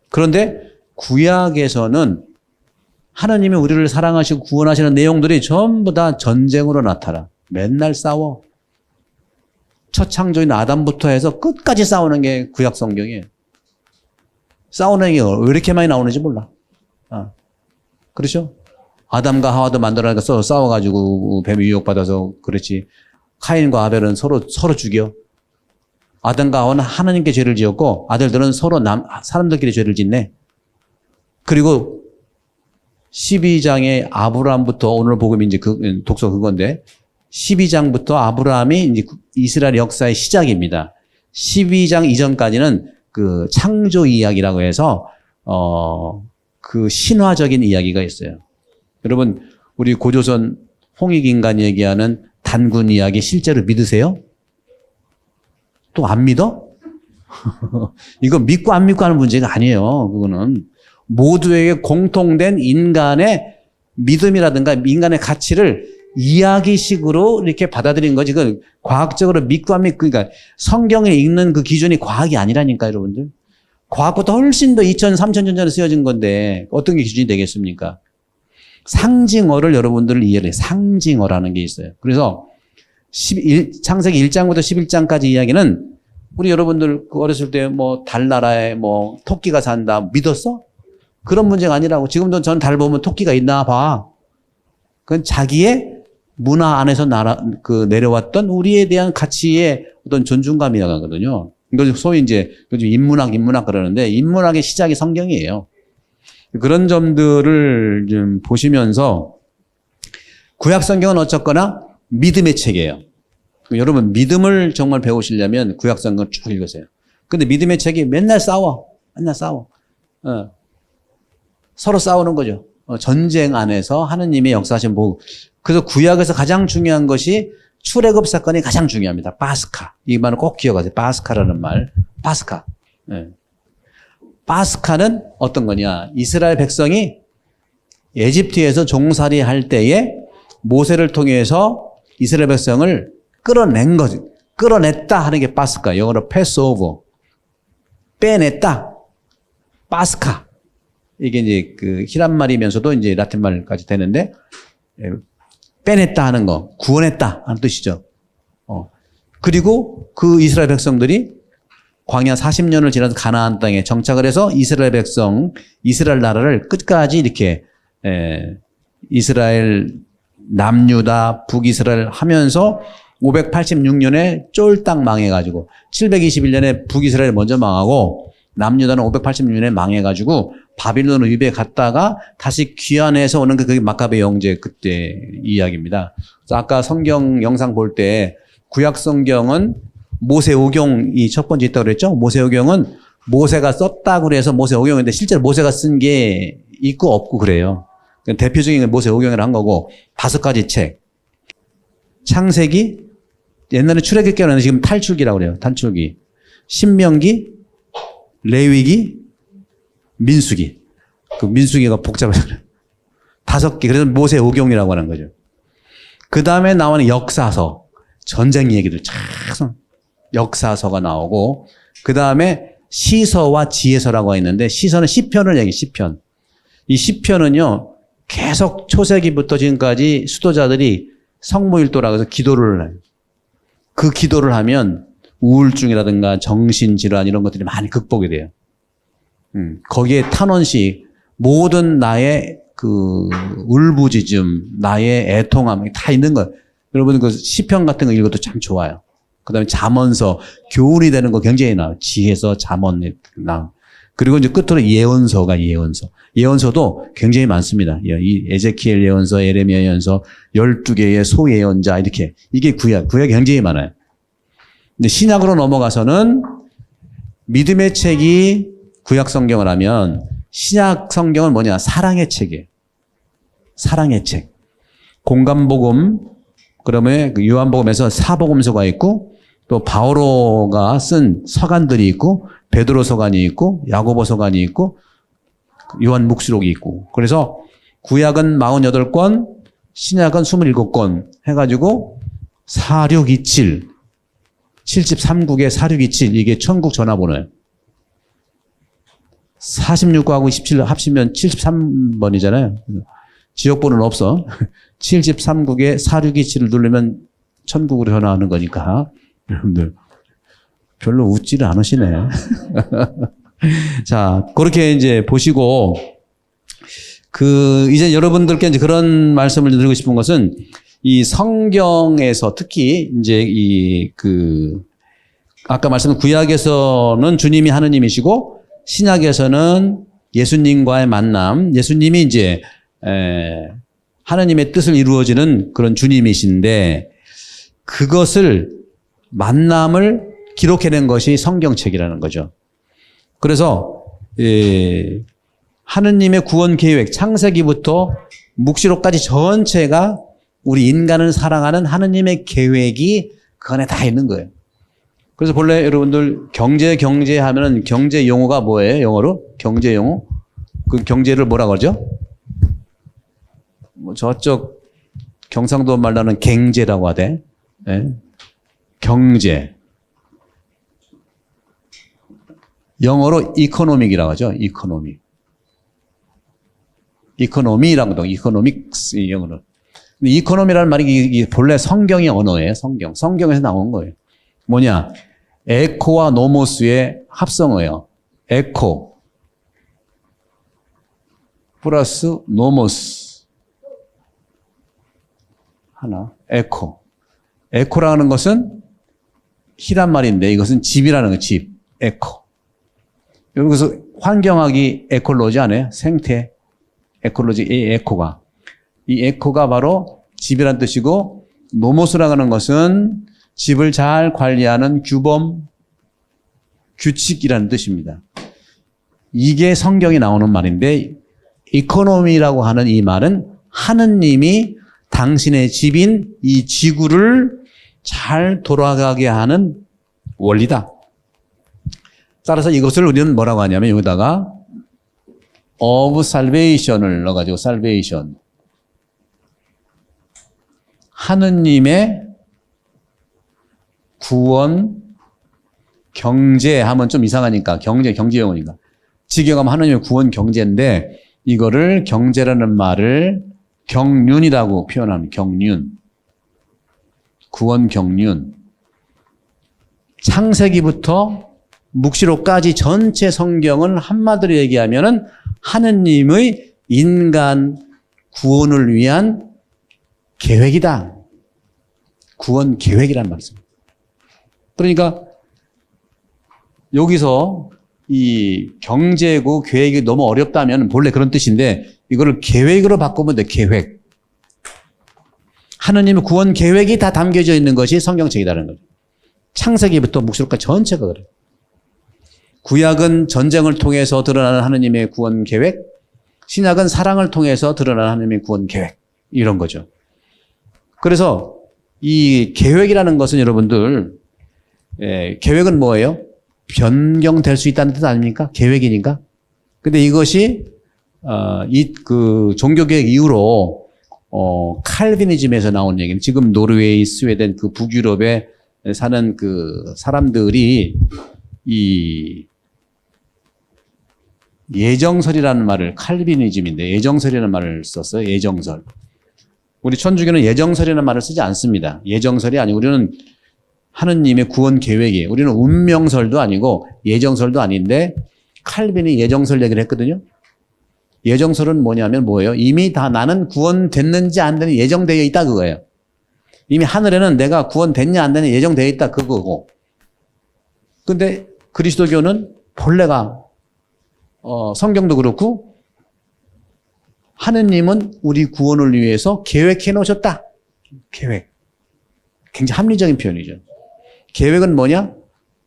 그런데 구약에서는 하나님이 우리를 사랑하시고 구원하시는 내용들이 전부 다 전쟁으로 나타나. 맨날 싸워. 첫 창조인 아담부터 해서 끝까지 싸우는 게 구약 성경이에요. 싸우는 게 왜 이렇게 많이 나오는지 몰라. 그렇죠? 아담과 하와도 만들어내서 서로 싸워가지고 뱀이 유혹받아서 그렇지. 카인과 아벨은 서로 죽여. 아담과 하와는 하나님께 죄를 지었고 아들들은 서로 사람들끼리 죄를 짓네. 그리고 12장의 아브라함부터 오늘 복음이 이제 독서 그건데 12장부터 아브라함이 이제 이스라엘 역사의 시작입니다. 12장 이전까지는 그 창조 이야기라고 해서 그 신화적인 이야기가 있어요. 여러분 우리 고조선 홍익인간이 얘기하는 단군 이야기 실제로 믿으세요? 또 안 믿어? 이거 믿고 안 믿고 하는 문제가 아니에요. 그거는 모두에게 공통된 인간의 믿음이라든가 인간의 가치를 이야기식으로 이렇게 받아들인 거지. 그 과학적으로 믿고 안 믿고, 그러니까 성경에 읽는 그 기준이 과학이 아니라니까, 여러분들. 과학보다 훨씬 더 2000, 3000년 전에 쓰여진 건데 어떤 게 기준이 되겠습니까? 상징어를 여러분들 이해를 해요. 상징어라는 게 있어요. 그래서 창세기 1장부터 11장까지 이야기는 우리 여러분들 어렸을 때 뭐 달나라에 뭐 토끼가 산다 믿었어? 그런 문제가 아니라고. 지금도 전 달 보면 토끼가 있나 봐. 그건 자기의 문화 안에서 내려왔던 우리에 대한 가치의 어떤 존중감이라거든요. 이걸 소위 이제 요즘 인문학 그러는데 인문학의 시작이 성경이에요. 그런 점들을 좀 보시면서 구약 성경은 어쨌거나 믿음의 책이에요. 여러분 믿음을 정말 배우시려면 구약 성경을 쭉 읽으세요. 근데 믿음의 책이 맨날 싸워. 서로 싸우는 거죠. 전쟁 안에서 하느님의 역사하신 보고. 그래서 구약에서 가장 중요한 것이 출애굽 사건이 가장 중요합니다. 파스카. 이 말은 꼭 기억하세요. 파스카라는 말. 파스카. 파스카는 어떤 거냐. 이스라엘 백성이 에집트에서 종살이 할 때에 모세를 통해서 이스라엘 백성을 끌어낸 거지. 끌어냈다 하는 게 파스카. 영어로 패스오버. 빼냈다. 파스카. 이게 이제 그 히란 말이면서도 이제 라틴 말까지 되는데, 빼냈다 하는 거, 구원했다 하는 뜻이죠. 그리고 그 이스라엘 백성들이 광야 40년을 지나서 가나안 땅에 정착을 해서 이스라엘 백성, 이스라엘 나라를 끝까지 이렇게, 이스라엘 남유다, 북이스라엘 하면서 586년에 쫄딱 망해가지고 721년에 북이스라엘 먼저 망하고 남유다는 586년에 망해가지고 바빌론 위배에 갔다가 다시 귀환해서 오는 그게 마카베 영제 그때 이야기입니다. 그래서 아까 성경 영상 볼 때 구약 성경은 모세오경이 첫 번째 있다고 그랬죠? 모세오경은 모세가 썼다고 그래서 모세오경인데 실제로 모세가 쓴 게 있고 없고 그래요. 대표적인 모세오경이라 한 거고 5가지 책. 창세기, 옛날에 출애굽기는 지금 탈출기라고 그래요. 탈출기. 신명기, 레위기, 민수기. 그 민수기가 복잡하잖아요. 5개. 그래서 모세오경이라고 하는 거죠. 그 다음에 나오는 역사서. 전쟁 얘기들 참 역사서가 나오고 그 다음에 시서와 지혜서라고 있는데 시서는 시편을 얘기해. 시편. 이 시편은요. 계속 초세기부터 지금까지 수도자들이 성모일도라고 해서 기도를 해요. 그 기도를 하면 우울증이라든가 정신질환 이런 것들이 많이 극복이 돼요. 거기에 탄원식 모든 나의 그 울부짖음, 나의 애통함이 다 있는 거예요. 여러분 그 시편 같은 거 읽어도 참 좋아요. 그 다음에 잠언서, 교훈이 되는 거 굉장히 나와요. 지혜서, 잠언, 그리고 이제 끝으로 예언서가 예언서. 예언서도 굉장히 많습니다. 이 에제키엘 예언서, 예레미야 예언서, 12개의 소예언자, 이렇게. 이게 구약이 굉장히 많아요. 근데 신약으로 넘어가서는 믿음의 책이 구약 성경을 하면 신약 성경은 뭐냐? 사랑의 책이에요. 사랑의 책. 공감복음, 그러면 요한복음에서 사복음서가 있고 또 바오로가 쓴 서간들이 있고 베드로 서간이 있고 야고보 서간이 있고 요한 묵시록이 있고 그래서 구약은 48권, 신약은 27권 해가지고 4627 73국의 4627 이게 천국 전화번호예요. 46하고 17 합치면 73번이잖아요. 지역번호는 없어. 73국에 4627을 누르면 천국으로 전화하는 거니까. 여러분들 별로 웃지를 않으시네. 자, 그렇게 이제 보시고 이제 여러분들께 이제 그런 말씀을 드리고 싶은 것은 이 성경에서 특히 이제 아까 말씀드린 구약에서는 주님이 하느님이시고 신약에서는 예수님과의 만남, 예수님이 이제 하느님의 뜻을 이루어지는 그런 주님이신데 그것을 만남을 기록해낸 것이 성경책이라는 거죠. 그래서 하느님의 구원 계획, 창세기부터 묵시록까지 전체가 우리 인간을 사랑하는 하느님의 계획이 그 안에 다 있는 거예요. 그래서 본래 여러분들 경제 하면은 경제 용어가 뭐예요? 영어로? 경제 용어? 그 경제를 뭐라 그러죠? 뭐 저쪽 경상도 말로는 갱제라고 하대. 네? 경제. 영어로 이코노믹이라고 하죠. 이코노믹. 이코노미라고 하죠. 이코노믹스 영어로. 근데 이코노미라는 말이 본래 성경의 언어예요. 성경에서 나온 거예요. 뭐냐? 에코와 노모스의 합성어예요. 에코 플러스 노모스 하나. 에코. 에코라는 것은 희란 말인데 이것은 집이라는 거예요. 집. 에코. 여기서 환경학이 에콜로지 아니에요? 생태. 에콜로지, 이 에코가. 이 에코가 바로 집이란 뜻이고, 노모스라고 하는 것은 집을 잘 관리하는 규범, 규칙이라는 뜻입니다. 이게 성경에 나오는 말인데, 이코노미라고 하는 이 말은 하느님이 당신의 집인 이 지구를 잘 돌아가게 하는 원리다. 따라서 이것을 우리는 뭐라고 하냐면 여기다가 of salvation을 넣어가지고 salvation. 하느님의 구원, 경제 하면 좀 이상하니까 경제 용어니까. 직역하면 하느님의 구원 경제인데 이거를 경제라는 말을 경륜이라고 표현합니다. 경륜. 구원 경륜. 창세기부터 묵시록까지 전체 성경은 한마디로 얘기하면은 하느님의 인간 구원을 위한 계획이다. 구원 계획이란 말씀입니다. 그러니까 여기서 이 경제고 계획이 너무 어렵다면 본래 그런 뜻인데 이거를 계획으로 바꾸면 돼. 계획. 하느님의 구원 계획이 다 담겨져 있는 것이 성경책이라는 거죠. 창세기부터 묵시록까지 전체가 그래요. 구약은 전쟁을 통해서 드러나는 하느님의 구원 계획, 신약은 사랑을 통해서 드러나는 하느님의 구원 계획, 이런 거죠. 그래서 이 계획이라는 것은 여러분들, 계획은 뭐예요? 변경될 수 있다는 뜻 아닙니까? 계획이니까. 근데 이것이, 종교개혁 이후로, 칼비니즘에서 나온 얘기는 지금 노르웨이, 스웨덴, 그 북유럽에 사는 그 사람들이 이 예정설이라는 말을 칼비니즘인데 예정설이라는 말을 썼어요. 예정설. 우리 천주교는 예정설이라는 말을 쓰지 않습니다. 예정설이 아니고 우리는 하느님의 구원 계획이에요. 우리는 운명설도 아니고 예정설도 아닌데 칼빈이 예정설 얘기를 했거든요. 예정설은 뭐냐면 뭐예요? 이미 다 나는 구원됐는지 안 되는지 예정되어 있다 그거예요. 이미 하늘에는 내가 구원됐냐 안 되냐 예정되어 있다 그거고. 근데 그리스도교는 본래가 성경도 그렇고 하느님은 우리 구원을 위해서 계획해 놓으셨다. 계획. 굉장히 합리적인 표현이죠. 계획은 뭐냐?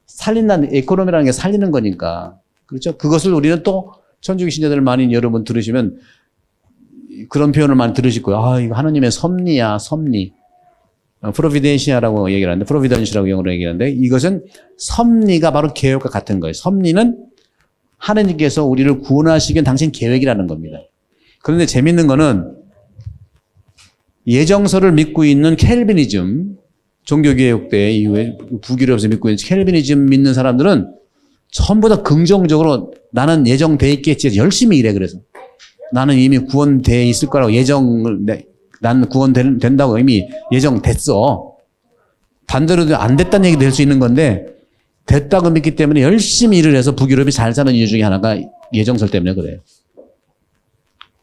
살린다는, 에코노미라는 게 살리는 거니까. 그렇죠? 그것을 우리는 또 천주교 신자들 많이 여러분 들으시면 그런 표현을 많이 들으실 거예요. 아, 이거 하느님의 섭리야, 섭리. 프로비덴시아라고 얘기를 하는데, 프로비던시라고 영어로 얘기하는데, 이것은 섭리가 바로 계획과 같은 거예요. 섭리는 하느님께서 우리를 구원하시기 위한 당신 계획이라는 겁니다. 그런데 재밌는 거는 예정설을 믿고 있는 켈비니즘, 종교개혁 때 이후에 북유럽에서 믿고 있는 켈비니즘 믿는 사람들은 전부 다 긍정적으로 나는 예정돼 있겠지. 열심히 일해, 그래서. 나는 이미 구원돼 있을 거라고 나는 구원된다고 이미 예정됐어. 반대로 안 됐다는 얘기 될 수 있는 건데, 됐다고 믿기 때문에 열심히 일을 해서 북유럽이 잘 사는 이유 중에 하나가 예정설 때문에 그래요.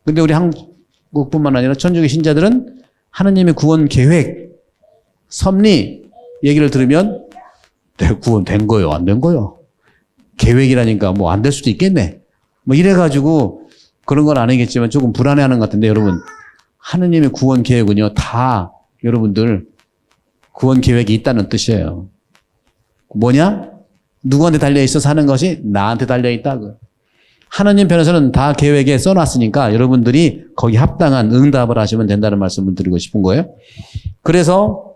근데 우리 한국뿐만 아니라 천주교 신자들은 하느님의 구원 계획, 섭리 얘기를 들으면 내가 구원된 거요, 안 된 거요? 계획이라니까 뭐 안 될 수도 있겠네. 뭐 이래가지고 그런 건 아니겠지만 조금 불안해하는 것 같은데, 여러분, 하느님의 구원 계획은요, 다 여러분들 구원 계획이 있다는 뜻이에요. 뭐냐? 누구한테 달려있어 사는 것이 나한테 달려있다. 하느님 편에서는 다 계획에 써놨으니까 여러분들이 거기 합당한 응답을 하시면 된다는 말씀을 드리고 싶은 거예요. 그래서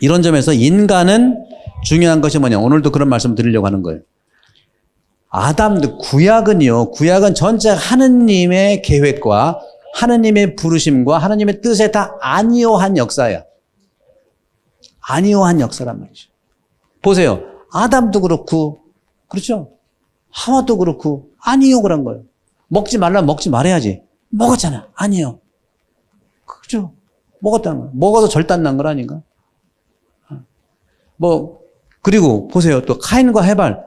이런 점에서 인간은 중요한 것이 뭐냐? 오늘도 그런 말씀을 드리려고 하는 거예요. 구약은 전체 하느님의 계획과 하느님의 부르심과 하느님의 뜻에 다 안이오한 역사야. 안이오한 역사란 말이죠. 보세요. 아담도 그렇고, 그렇죠? 하와도 그렇고, 아니요, 그런 거예요. 먹지 말라면 먹지 말아야지. 먹었잖아. 아니요. 그렇죠? 먹었다는 거예요. 먹어서 절단 난 거라니까. 그리고 보세요. 또 카인과 해발.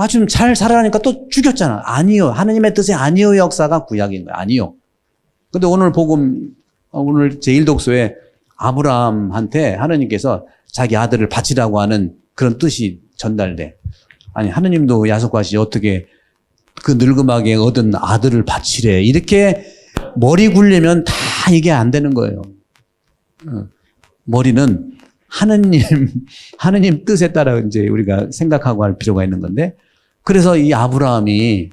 좀 잘 살아가니까 또 죽였잖아. 아니요. 하느님의 뜻에 아니요 역사가 구약인 거예요. 아니요. 근데 오늘 오늘 제1독서에 아브라함한테 하느님께서 자기 아들을 바치라고 하는 그런 뜻이 전달돼. 아니, 하느님도 야속하시 어떻게 그 늙음하게 얻은 아들을 바치래. 이렇게 머리 굴리면 다 이게 안 되는 거예요. 머리는 하느님 뜻에 따라 이제 우리가 생각하고 할 필요가 있는 건데, 그래서 이 아브라함이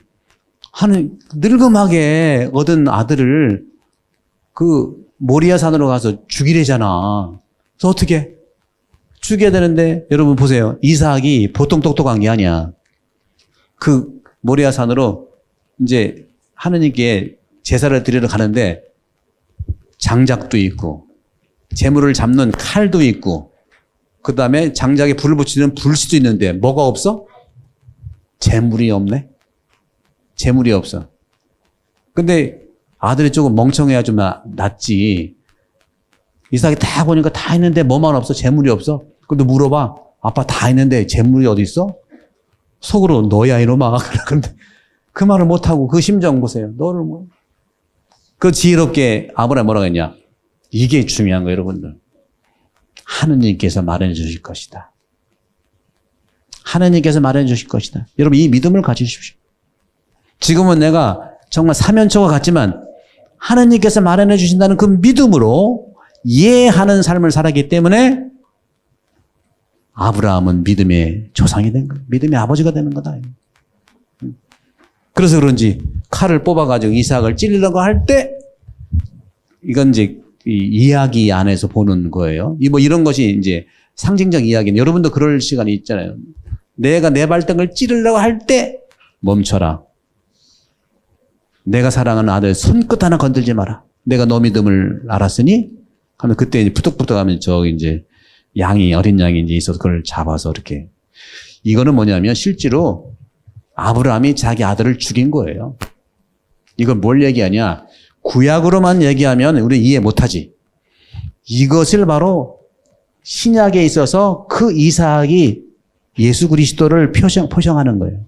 늙음하게 얻은 아들을 그 모리아 산으로 가서 죽이래잖아. 그래서 어떻게? 죽여야 되는데, 여러분 보세요. 이삭이 보통 똑똑한 게 아니야. 그 모리아 산으로 이제 하느님께 제사를 드리러 가는데 장작도 있고 재물을 잡는 칼도 있고 그 다음에 장작에 불을 붙이는 불씨도 있는데 뭐가 없어? 재물이 없네. 재물이 없어. 근데 아들이 조금 멍청해야 좀 낫지. 이삭이 다 보니까 다 있는데 뭐만 없어? 재물이 없어. 근데 물어봐. 아빠 다 있는데 재물이 어디 있어? 속으로 너야 이놈아. 그런데 그 말을 못하고 그 심정 보세요. 너를 뭐. 그 지혜롭게 아브라함이 뭐라고 했냐. 이게 중요한 거예요, 여러분들. 하느님께서 마련해 주실 것이다. 하느님께서 마련해 주실 것이다. 여러분 이 믿음을 가지십시오. 지금은 내가 정말 사면초가 같지만 하느님께서 마련해 주신다는 그 믿음으로 이해하는 삶을 살았기 때문에 아브라함은 믿음의 조상이 된 거예요. 믿음의 아버지가 되는 거다. 그래서 그런지 칼을 뽑아가지고 이삭을 찔리려고 할 때 이건 이제 이 이야기 안에서 보는 거예요. 이런 것이 이제 상징적 이야기는 여러분도 그럴 시간이 있잖아요. 내가 내 발등을 찌르려고 할 때 멈춰라. 내가 사랑하는 아들 손끝 하나 건들지 마라. 내가 너 믿음을 알았으니 하면 그때 이제 푸득푸득 하면 이제 어린 양이 이제 있어서 그걸 잡아서 이렇게. 이거는 뭐냐면 실제로 아브라함이 자기 아들을 죽인 거예요. 이건 뭘 얘기하냐? 구약으로만 얘기하면 우리 이해 못하지. 이것을 바로 신약에 있어서 그 이삭이 예수 그리스도를 포장하는 거예요.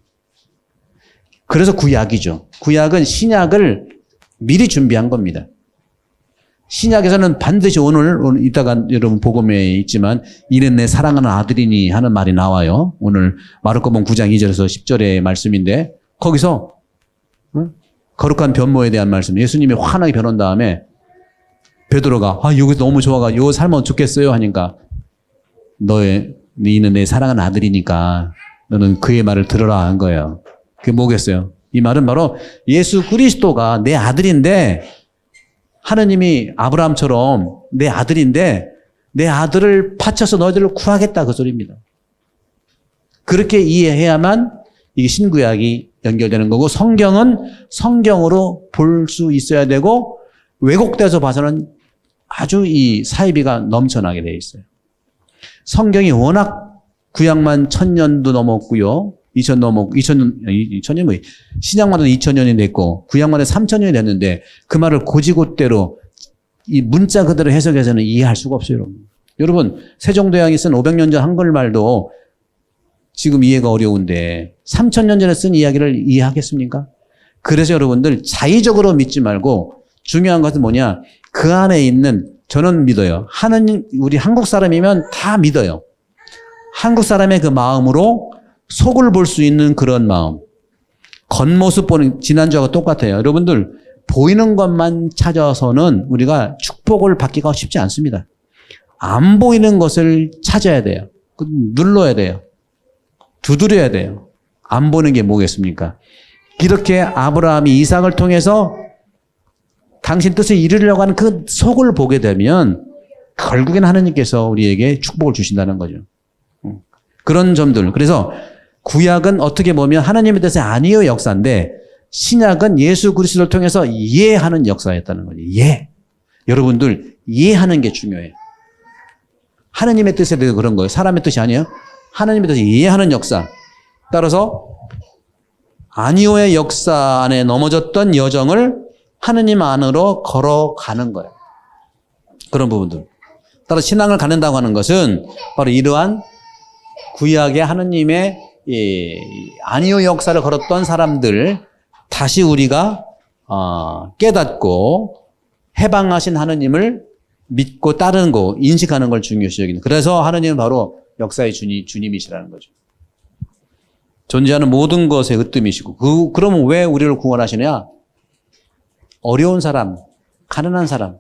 그래서 구약이죠. 구약은 신약을 미리 준비한 겁니다. 신약에서는 반드시 오늘 이따가 여러분 복음에 있지만 이는 내 사랑하는 아들이니 하는 말이 나와요. 오늘 마르코복음 9장 2절에서 10절의 말씀인데 거기서 거룩한 변모에 대한 말씀, 예수님이 환하게 변한 다음에 베드로가 여기 너무 좋아가 요 살면 좋겠어요 하니까 너는 내 사랑하는 아들이니까 너는 그의 말을 들어라 한 거예요. 그게 뭐겠어요? 이 말은 바로 예수 그리스도가 내 아들인데 하느님이 아브라함처럼 내 아들인데 내 아들을 바쳐서 너희들을 구하겠다 그 소리입니다. 그렇게 이해해야만 이게 신구약이 연결되는 거고 성경은 성경으로 볼 수 있어야 되고 왜곡돼서 봐서는 아주 이 사이비가 넘쳐나게 돼 있어요. 성경이 워낙 구약만 1000년도 넘었고요. 2000년 뭐 신약만 해도 2000년이 됐고 구약만 해도 3000년이 됐는데 그 말을 곧이곧대로 이 문자 그대로 해석해서는 이해할 수가 없어요, 여러분. 여러분, 세종대왕이 쓴 500년 전 한글말도 지금 이해가 어려운데 3000년 전에 쓴 이야기를 이해하겠습니까? 그래서 여러분들 자의적으로 믿지 말고 중요한 것은 뭐냐? 그 안에 있는 저는 믿어요. 하느님, 우리 한국 사람이면 다 믿어요. 한국 사람의 그 마음으로 속을 볼 수 있는 그런 마음. 겉모습 보는, 지난주하고 똑같아요. 여러분들, 보이는 것만 찾아서는 우리가 축복을 받기가 쉽지 않습니다. 안 보이는 것을 찾아야 돼요. 눌러야 돼요. 두드려야 돼요. 안 보는 게 뭐겠습니까? 이렇게 아브라함이 이삭을 통해서 당신 뜻을 이루려고 하는 그 속을 보게 되면 결국엔 하느님께서 우리에게 축복을 주신다는 거죠. 그런 점들. 그래서 구약은 어떻게 보면 하나님의 뜻이 아니요 역사인데 신약은 예수 그리스도를 통해서 이해하는 역사였다는 거죠. 이해. 여러분들 이해하는 게 중요해요. 하나님의 뜻에 대해서 그런 거예요. 사람의 뜻이 아니에요. 하나님의 뜻을 이해하는 역사. 따라서 아니오의 역사 안에 넘어졌던 여정을 하느님 안으로 걸어가는 거예요. 그런 부분들. 따라 신앙을 갖는다고 하는 것은 바로 이러한 구약의 하느님의 아니오 역사를 걸었던 사람들 다시 우리가 깨닫고 해방하신 하느님을 믿고 따르는 거, 인식하는 걸 중요시 여기는. 그래서 하느님은 바로 역사의 주님이시라는 거죠. 존재하는 모든 것의 으뜸이시고 그러면 왜 우리를 구원하시냐? 어려운 사람, 가난한 사람,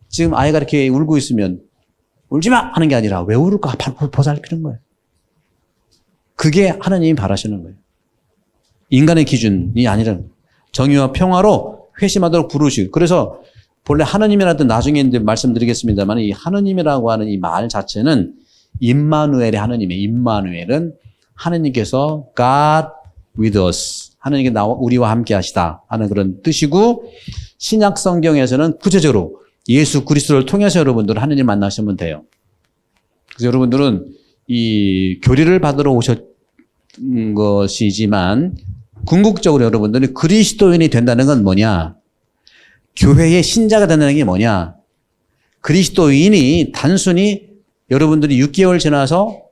지금 아이가 이렇게 울고 있으면 울지 마! 하는 게 아니라 왜 울을까? 보살피는 거예요. 그게 하나님이 바라시는 거예요. 인간의 기준이 아니라 정의와 평화로 회심하도록 부르시고. 그래서 본래 하나님이라도 나중에 이제 말씀드리겠습니다만 이 하나님이라고 하는 이 말 자체는 임마누엘의 하나님이에요. 임마누엘은 하나님께서 God with us. 하나님께 우리와 함께 하시다 하는 그런 뜻이고 신약 성경에서는 구체적으로 예수 그리스도를 통해서 여러분들 하나님 만나시면 돼요. 그래서 여러분들은 이 교리를 받으러 오셨 것이지만 궁극적으로 여러분들이 그리스도인이 된다는 건 뭐냐? 교회의 신자가 된다는 게 뭐냐? 그리스도인이 단순히 여러분들이 6개월 지나서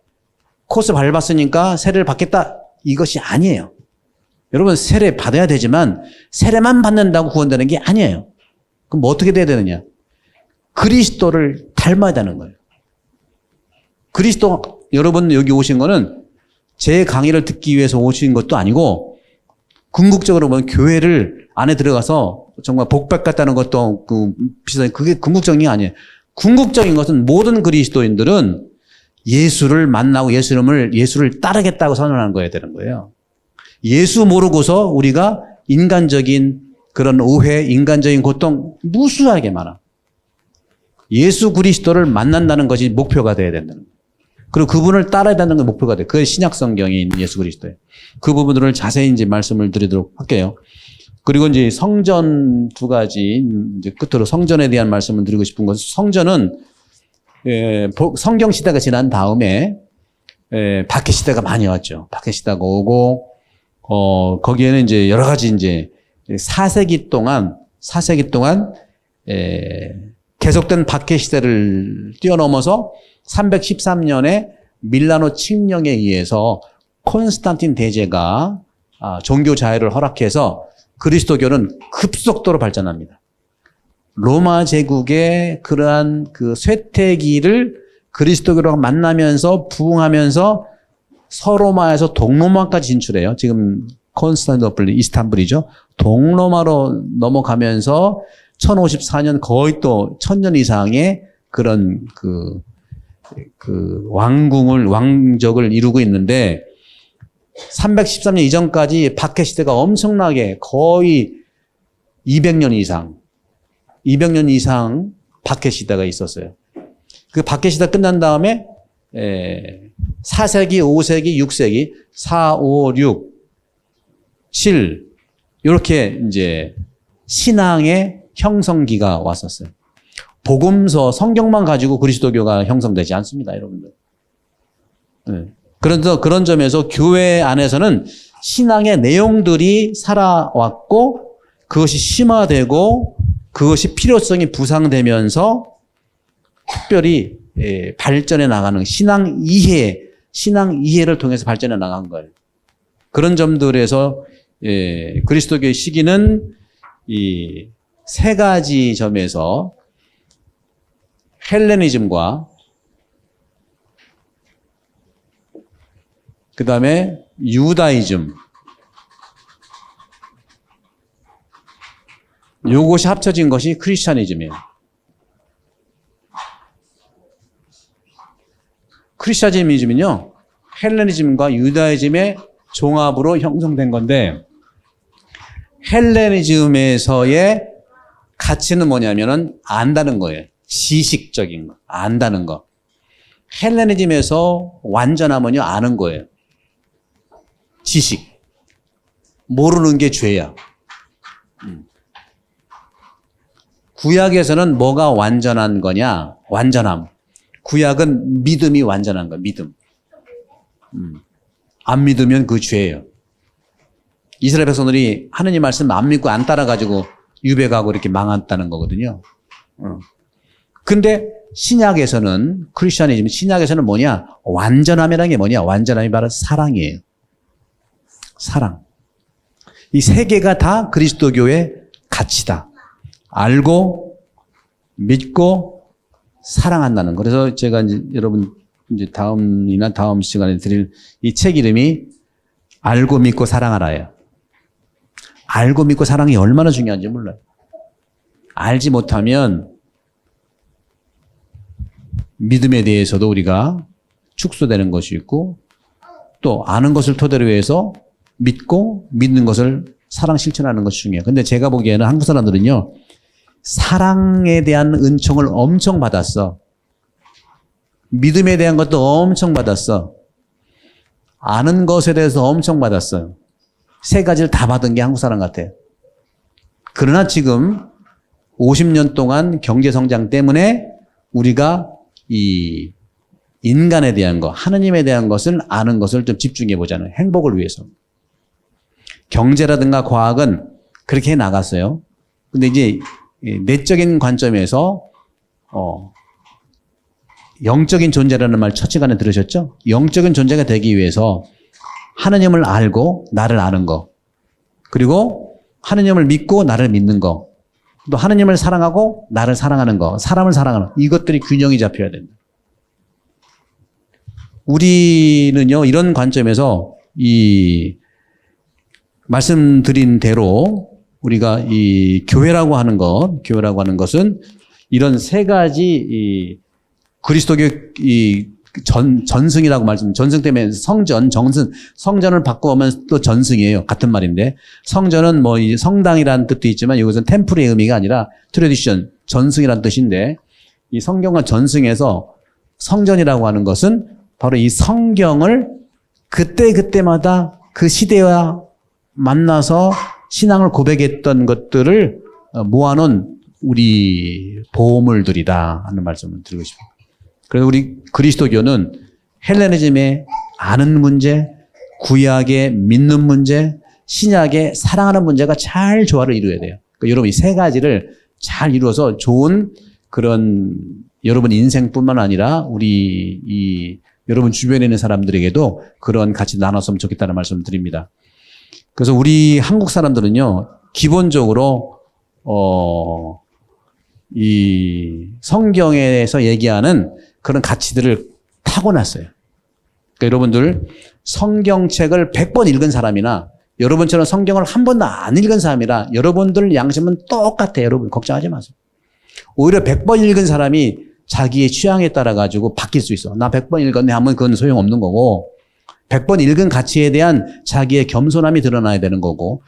코스 밟았으니까 세례를 받겠다 이것이 아니에요. 여러분 세례 받아야 되지만 세례만 받는다고 구원되는 게 아니에요. 그럼 뭐 어떻게 돼야 되느냐? 그리스도를 닮아야 되는 거예요. 그리스도 여러분 여기 오신 거는 제 강의를 듣기 위해서 오신 것도 아니고 궁극적으로 보면 교회를 안에 들어가서 정말 복 받겠다는 것도 비슷한 그게 궁극적인 게 아니에요. 궁극적인 것은 모든 그리스도인들은 예수를 만나고 예수를 따르겠다고 선언하는 거야 되는 거예요. 예수 모르고서 우리가 인간적인 그런 오해, 인간적인 고통 무수하게 많아. 예수 그리스도를 만난다는 것이 목표가 돼야 된다는 거예요. 그리고 그분을 따라야 되는 게 목표가 돼요. 그게 신약 성경에 있는 예수 그리스도예요. 그 부분들을 자세히 이제 말씀을 드리도록 할게요. 그리고 이제 성전 두 가지, 이제 끝으로 성전에 대한 말씀을 드리고 싶은 것은 성전은 성경 시대가 지난 다음에 박해 시대가 많이 왔죠. 박해 시대가 오고 거기에는 이제 여러 가지 이제 4세기 동안 계속된 박해 시대를 뛰어넘어서 313년에 밀라노 칙령에 의해서 콘스탄틴 대제가 종교 자유를 허락해서 그리스도교는 급속도로 발전합니다. 로마 제국의 그러한 그 쇠퇴기를 그리스도교랑 만나면서 부흥하면서 서로마에서 동로마까지 진출해요. 지금 콘스탄티노플, 이스탄불이죠. 동로마로 넘어가면서 1054년 거의 또 1000년 이상의 그런 왕적을 이루고 있는데 313년 이전까지 박해 시대가 엄청나게 거의 200년 이상 박해 시대가 있었어요. 그 박해 시대 끝난 다음에 4세기, 5세기, 6세기, 4, 5, 6, 7 이렇게 이제 신앙의 형성기가 왔었어요. 복음서, 성경만 가지고 그리스도교가 형성되지 않습니다, 여러분들. 그런 점에서 교회 안에서는 신앙의 내용들이 살아왔고 그것이 심화되고 그것이 필요성이 부상되면서 특별히 발전해 나가는 신앙 이해를 통해서 발전해 나간 거예요. 그런 점들에서 그리스도교의 시기는 이 세 가지 점에서 헬레니즘과 그 다음에 유다이즘 요것이 합쳐진 것이 크리스찬이즘이에요. 크리스찬이즘은요 헬레니즘과 유다이즘의 종합으로 형성된 건데 헬레니즘에서의 가치는 뭐냐면은 안다는 거예요. 지식적인 거, 안다는 거. 헬레니즘에서 완전하면요 아는 거예요. 지식. 모르는 게 죄야. 구약에서는 뭐가 완전한 거냐? 완전함. 구약은 믿음이 완전한 거야. 믿음. 안 믿으면 그 죄예요. 이스라엘 백성들이 하느님 말씀 안 믿고 안 따라가지고 유배가고 이렇게 망했다는 거거든요. 근데 신약에서는 크리스천이즘 신약에서는 뭐냐? 완전함이라는 게 뭐냐? 완전함이 바로 사랑이에요. 사랑. 이 세 개가 다 그리스도교의 가치다. 알고 믿고 사랑한다는 거. 그래서 제가 이제 여러분 이제 다음 시간에 드릴 이 책 이름이 알고 믿고 사랑하라예요. 알고 믿고 사랑이 얼마나 중요한지 몰라요. 알지 못하면 믿음에 대해서도 우리가 축소되는 것이 있고 또 아는 것을 토대로 해서 믿고 믿는 것을 사랑 실천하는 것이 중요해요. 근데 제가 보기에는 한국 사람들은요. 사랑에 대한 은총을 엄청 받았어. 믿음에 대한 것도 엄청 받았어. 아는 것에 대해서 엄청 받았어요. 세 가지를 다 받은 게 한국 사람 같아요. 그러나 지금 50년 동안 경제 성장 때문에 우리가 이 인간에 대한 것, 하느님에 대한 것을 아는 것을 좀 집중해 보자는 행복을 위해서. 경제라든가 과학은 그렇게 해 나갔어요. 근데 이제 내적인 관점에서 영적인 존재라는 말 첫 시간에 들으셨죠? 영적인 존재가 되기 위해서 하느님을 알고 나를 아는 거, 그리고 하느님을 믿고 나를 믿는 거, 또 하느님을 사랑하고 나를 사랑하는 거, 사람을 사랑하는 거, 이것들이 균형이 잡혀야 된다. 우리는요 이런 관점에서 이 말씀드린 대로 우리가 이 교회라고 하는 것은 이런 세 가지 이 그리스도교 이 전승이라고 전승 때문에 성전을 바꾸면 또 전승이에요. 같은 말인데 성전은 뭐 이 성당이라는 뜻도 있지만 이것은 템플의 의미가 아니라 트래디션, 전승이라는 뜻인데 이 성경과 전승에서 성전이라고 하는 것은 바로 이 성경을 그때마다 그 시대와 만나서 신앙을 고백했던 것들을 모아놓은 우리 보물들이다 하는 말씀을 드리고 싶습니다. 그래서 우리 그리스도교는 헬레니즘의 아는 문제, 구약의 믿는 문제, 신약의 사랑하는 문제가 잘 조화를 이루어야 돼요. 그러니까 여러분 이 세 가지를 잘 이루어서 좋은 그런 여러분 인생뿐만 아니라 우리 여러분 주변에 있는 사람들에게도 그런 같이 나눴으면 좋겠다는 말씀을 드립니다. 그래서 우리 한국 사람들은요, 기본적으로, 이 성경에서 얘기하는 그런 가치들을 타고났어요. 그러니까 여러분들 성경책을 100번 읽은 사람이나 여러분처럼 성경을 한 번도 안 읽은 사람이라 여러분들 양심은 똑같아요. 여러분 걱정하지 마세요. 오히려 100번 읽은 사람이 자기의 취향에 따라 가지고 바뀔 수 있어. 나 100번 읽었네 하면 그건 소용없는 거고 100번 읽은 가치에 대한 자기의 겸손함이 드러나야 되는 거고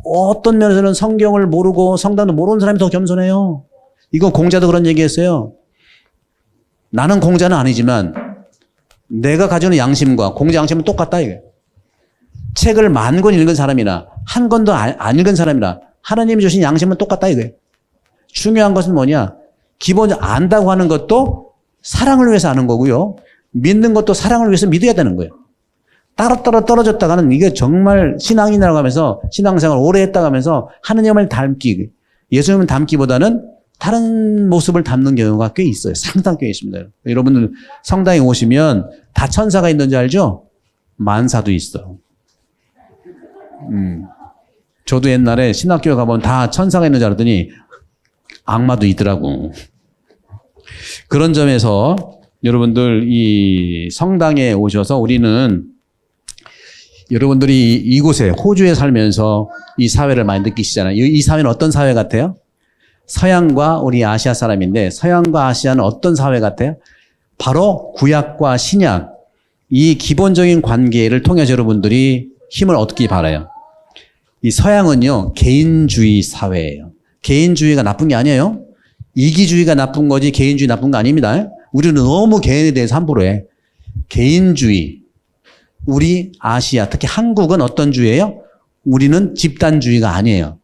어떤 면에서는 성경을 모르고 성당도 모르는 사람이 더 겸손해요. 이건 공자도 그런 얘기했어요. 나는 공자는 아니지만 내가 가지고 있는 양심과 공자 양심은 똑같다 이게. 책을 10,000권 읽은 사람이나 한 권도 안 읽은 사람이나 하나님이 주신 양심은 똑같다 이거예요. 중요한 것은 뭐냐? 기본적으로 안다고 하는 것도 사랑을 위해서 아는 거고요. 믿는 것도 사랑을 위해서 믿어야 되는 거예요. 따로따로 떨어졌다가는 이게 정말 신앙인이라고 하면서 신앙생활 오래 했다고 하면서 하느님을 닮기, 예수님을 닮기보다는 다른 모습을 담는 경우가 꽤 있어요. 상당히 꽤 있습니다. 여러분들 성당에 오시면 다 천사가 있는 줄 알죠? 만사도 있어. 저도 옛날에 신학교에 가보면 다 천사가 있는 줄 알았더니 악마도 있더라고. 그런 점에서 여러분들 이 성당에 오셔서 우리는 여러분들이 이곳에 호주에 살면서 이 사회를 많이 느끼시잖아요. 이 사회는 어떤 사회 같아요? 서양과 우리 아시아 사람인데 서양과 아시아는 어떤 사회 같아요? 바로 구약과 신약 이 기본적인 관계를 통해서 여러분들이 힘을 얻기 바라요. 이 서양은요 개인주의 사회예요. 개인주의가 나쁜 게 아니에요. 이기주의가 나쁜 거지 개인주의 나쁜 거 아닙니다. 우리는 너무 개인에 대해서 함부로 해. 개인주의. 우리 아시아 특히 한국은 어떤 주의예요? 우리는 집단주의가 아니에요.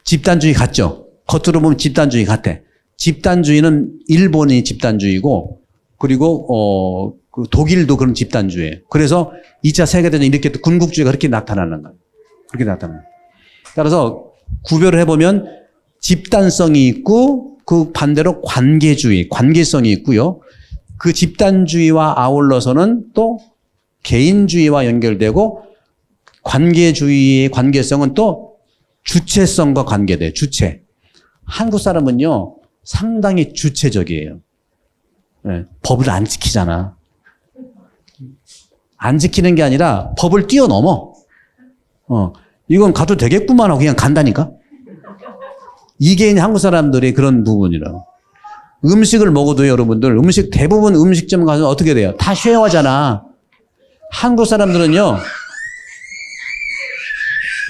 집단주의 같죠? 겉으로 보면 집단주의 같아. 집단주의는 일본이 집단주의고 그리고 그 독일도 그런 집단주의예요. 그래서 2차 세계대전 이렇게 군국주의가 그렇게 나타나는 거예요. 그렇게 나타나는 거예요. 따라서 구별을 해보면 집단성이 있고 그 반대로 관계주의, 관계성이 있고요. 그 집단주의와 아울러서는 또 개인주의와 연결되고 관계주의의 관계성은 또 주체성과 관계돼요. 주체. 한국 사람은요 상당히 주체적이에요. 네, 법을 안 지키잖아. 안 지키는 게 아니라 법을 뛰어넘어. 이건 가도 되겠구만 하고 그냥 간다니까. 이게 한국 사람들의 그런 부분이라. 음식을 먹어도 여러분들 음식 대부분 음식점 가서 어떻게 돼요? 다 쉐어하잖아. 한국 사람들은요.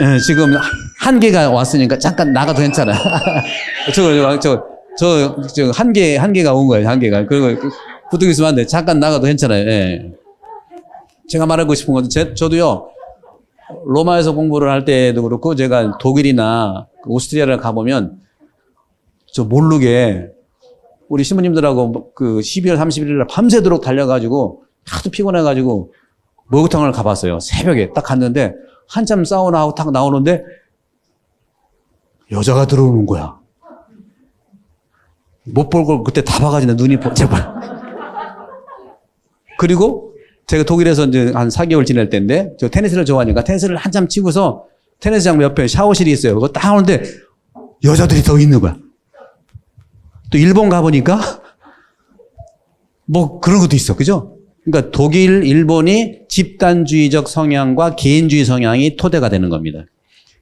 네, 지금 한계가 왔으니까 잠깐 나가도 괜찮아. 저 한계가 온 거예요. 한계가. 그리고 붙어 있으면 안 돼. 잠깐 나가도 괜찮아요. 네. 제가 말하고 싶은 건 저도요. 로마에서 공부를 할 때도 그렇고 제가 독일이나 오스트리아를 가보면 저 모르게 우리 신부님들하고 그 12월 31일 날 밤새도록 달려가지고 하도 피곤해가지고 목욕탕을 가봤어요. 새벽에 딱 갔는데 한참 사우나하고 딱 나오는데 여자가 들어오는 거야. 못 볼 걸 그때 다 봐가지고 눈이 제발. 그리고 제가 독일에서 이제 한 4개월 지낼 때인데 저 테니스를 좋아하니까 테니스를 한참 치고서 테니스장 옆에 샤워실이 있어요. 그거 딱 오는데 여자들이 더 있는 거야. 또 일본 가보니까 뭐 그런 것도 있어. 그죠? 그러니까 독일, 일본이 집단주의적 성향과 개인주의 성향이 토대가 되는 겁니다.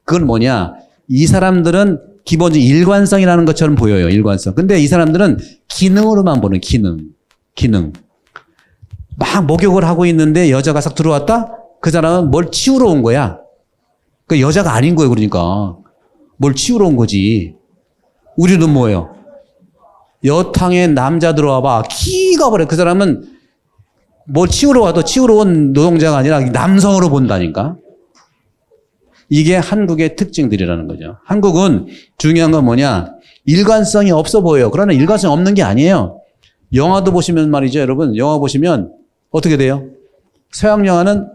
그건 뭐냐? 이 사람들은 기본적인 일관성이라는 것처럼 보여요. 일관성. 근데 이 사람들은 기능으로만 보는 기능. 막 목욕을 하고 있는데 여자가 싹 들어왔다? 그 사람은 뭘 치우러 온 거야. 그 여자가 아닌 거예요. 그러니까. 뭘 치우러 온 거지. 우리는 뭐예요? 여탕에 남자 들어와봐. 키가 버려. 그 사람은 뭘 치우러 와도 치우러 온 노동자가 아니라 남성으로 본다니까. 이게 한국의 특징들이라는 거죠. 한국은 중요한 건 뭐냐? 일관성이 없어 보여요. 그러나 일관성이 없는 게 아니에요. 영화도 보시면 말이죠, 여러분. 영화 보시면 어떻게 돼요? 서양 영화는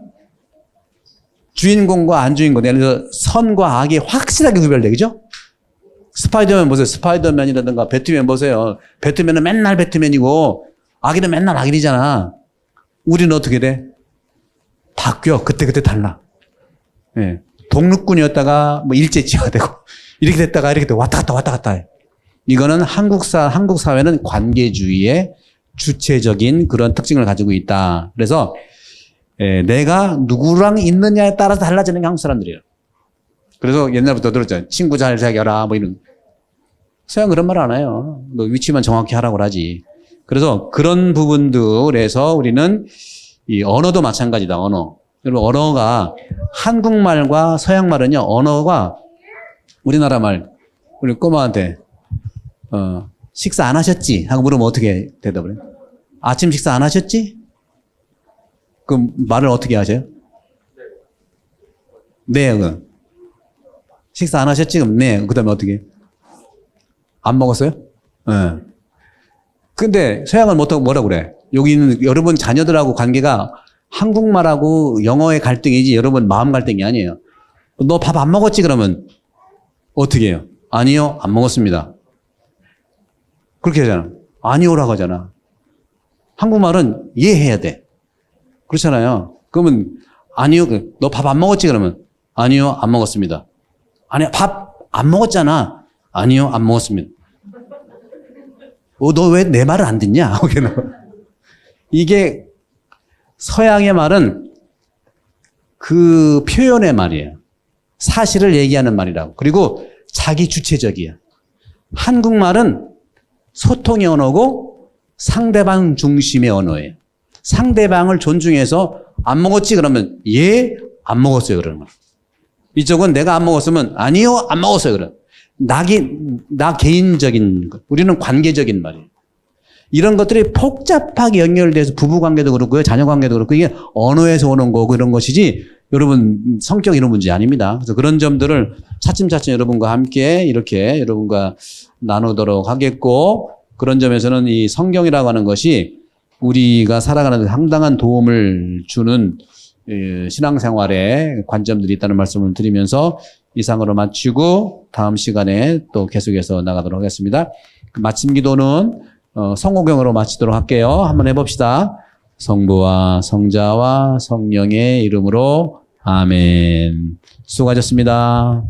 주인공과 안 주인공, 예를 들어서 선과 악이 확실하게 구별돼, 그죠? 스파이더맨 보세요. 스파이더맨이라든가 배트맨 보세요. 배트맨은 맨날 배트맨이고 악인은 맨날 악인이잖아. 우리는 어떻게 돼? 바뀌어. 그때그때 달라. 예. 독립군이었다가 뭐 일제치가 되고 이렇게 됐다가 이렇게 되고 왔다 갔다 해. 이거는 한국 사회는 관계주의의 주체적인 그런 특징을 가지고 있다. 그래서 내가 누구랑 있느냐에 따라서 달라지는 게 한국 사람들이에요. 그래서 옛날부터 들었잖아요. 친구 잘 사귀어라 뭐 이런. 서양 그런 말 안 해요. 너 위치만 정확히 하라고 하지. 그래서 그런 부분들에서 우리는 이 언어도 마찬가지다. 언어. 여러분 언어가 한국말과 서양말은요. 언어가 우리나라 말 우리 꼬마한테 식사 안 하셨지? 하고 물으면 어떻게 대답을 해요? 아침 식사 안 하셨지? 그럼 말을 어떻게 하세요? 네. 그럼. 식사 안 하셨지? 그럼 네. 그 다음에 어떻게 해요? 안 먹었어요? 네. 근데 서양은 뭐라고 그래? 여기 있는 여러분 자녀들하고 관계가 한국말하고 영어의 갈등이지 여러분 마음 갈등이 아니에요. 너 밥 안 먹었지? 그러면 어떻게 해요? 아니요, 안 먹었습니다. 그렇게 하잖아. 아니오라고 하잖아. 한국말은 이해해야 돼. 그렇잖아요. 그러면 아니요, 너 밥 안 먹었지? 그러면 아니요, 안 먹었습니다. 아니야, 밥 안 먹었잖아. 아니요, 안 먹었습니다. 너 왜 내 말을 안 듣냐? 이게 서양의 말은 그 표현의 말이에요. 사실을 얘기하는 말이라고. 그리고 자기 주체적이야. 한국말은 소통의 언어고 상대방 중심의 언어예요. 상대방을 존중해서 안 먹었지? 그러면 예, 안 먹었어요. 그러는 거야. 이쪽은 내가 안 먹었으면 아니요, 안 먹었어요. 그래. 나 개인적인 것. 우리는 관계적인 말이에요. 이런 것들이 복잡하게 연결돼서 부부관계도 그렇고요. 자녀관계도 그렇고 이게 언어에서 오는 거고 이런 것이지 여러분 성격 이런 문제 아닙니다. 그래서 그런 점들을 차츰차츰 여러분과 함께 이렇게 여러분과 나누도록 하겠고 그런 점에서는 이 성경이라고 하는 것이 우리가 살아가는 데 상당한 도움을 주는 신앙생활에 관점들이 있다는 말씀을 드리면서 이상으로 마치고 다음 시간에 또 계속해서 나가도록 하겠습니다. 마침 기도는 성호경으로 마치도록 할게요. 한번 해봅시다. 성부와 성자와 성령의 이름으로 아멘. 수고하셨습니다.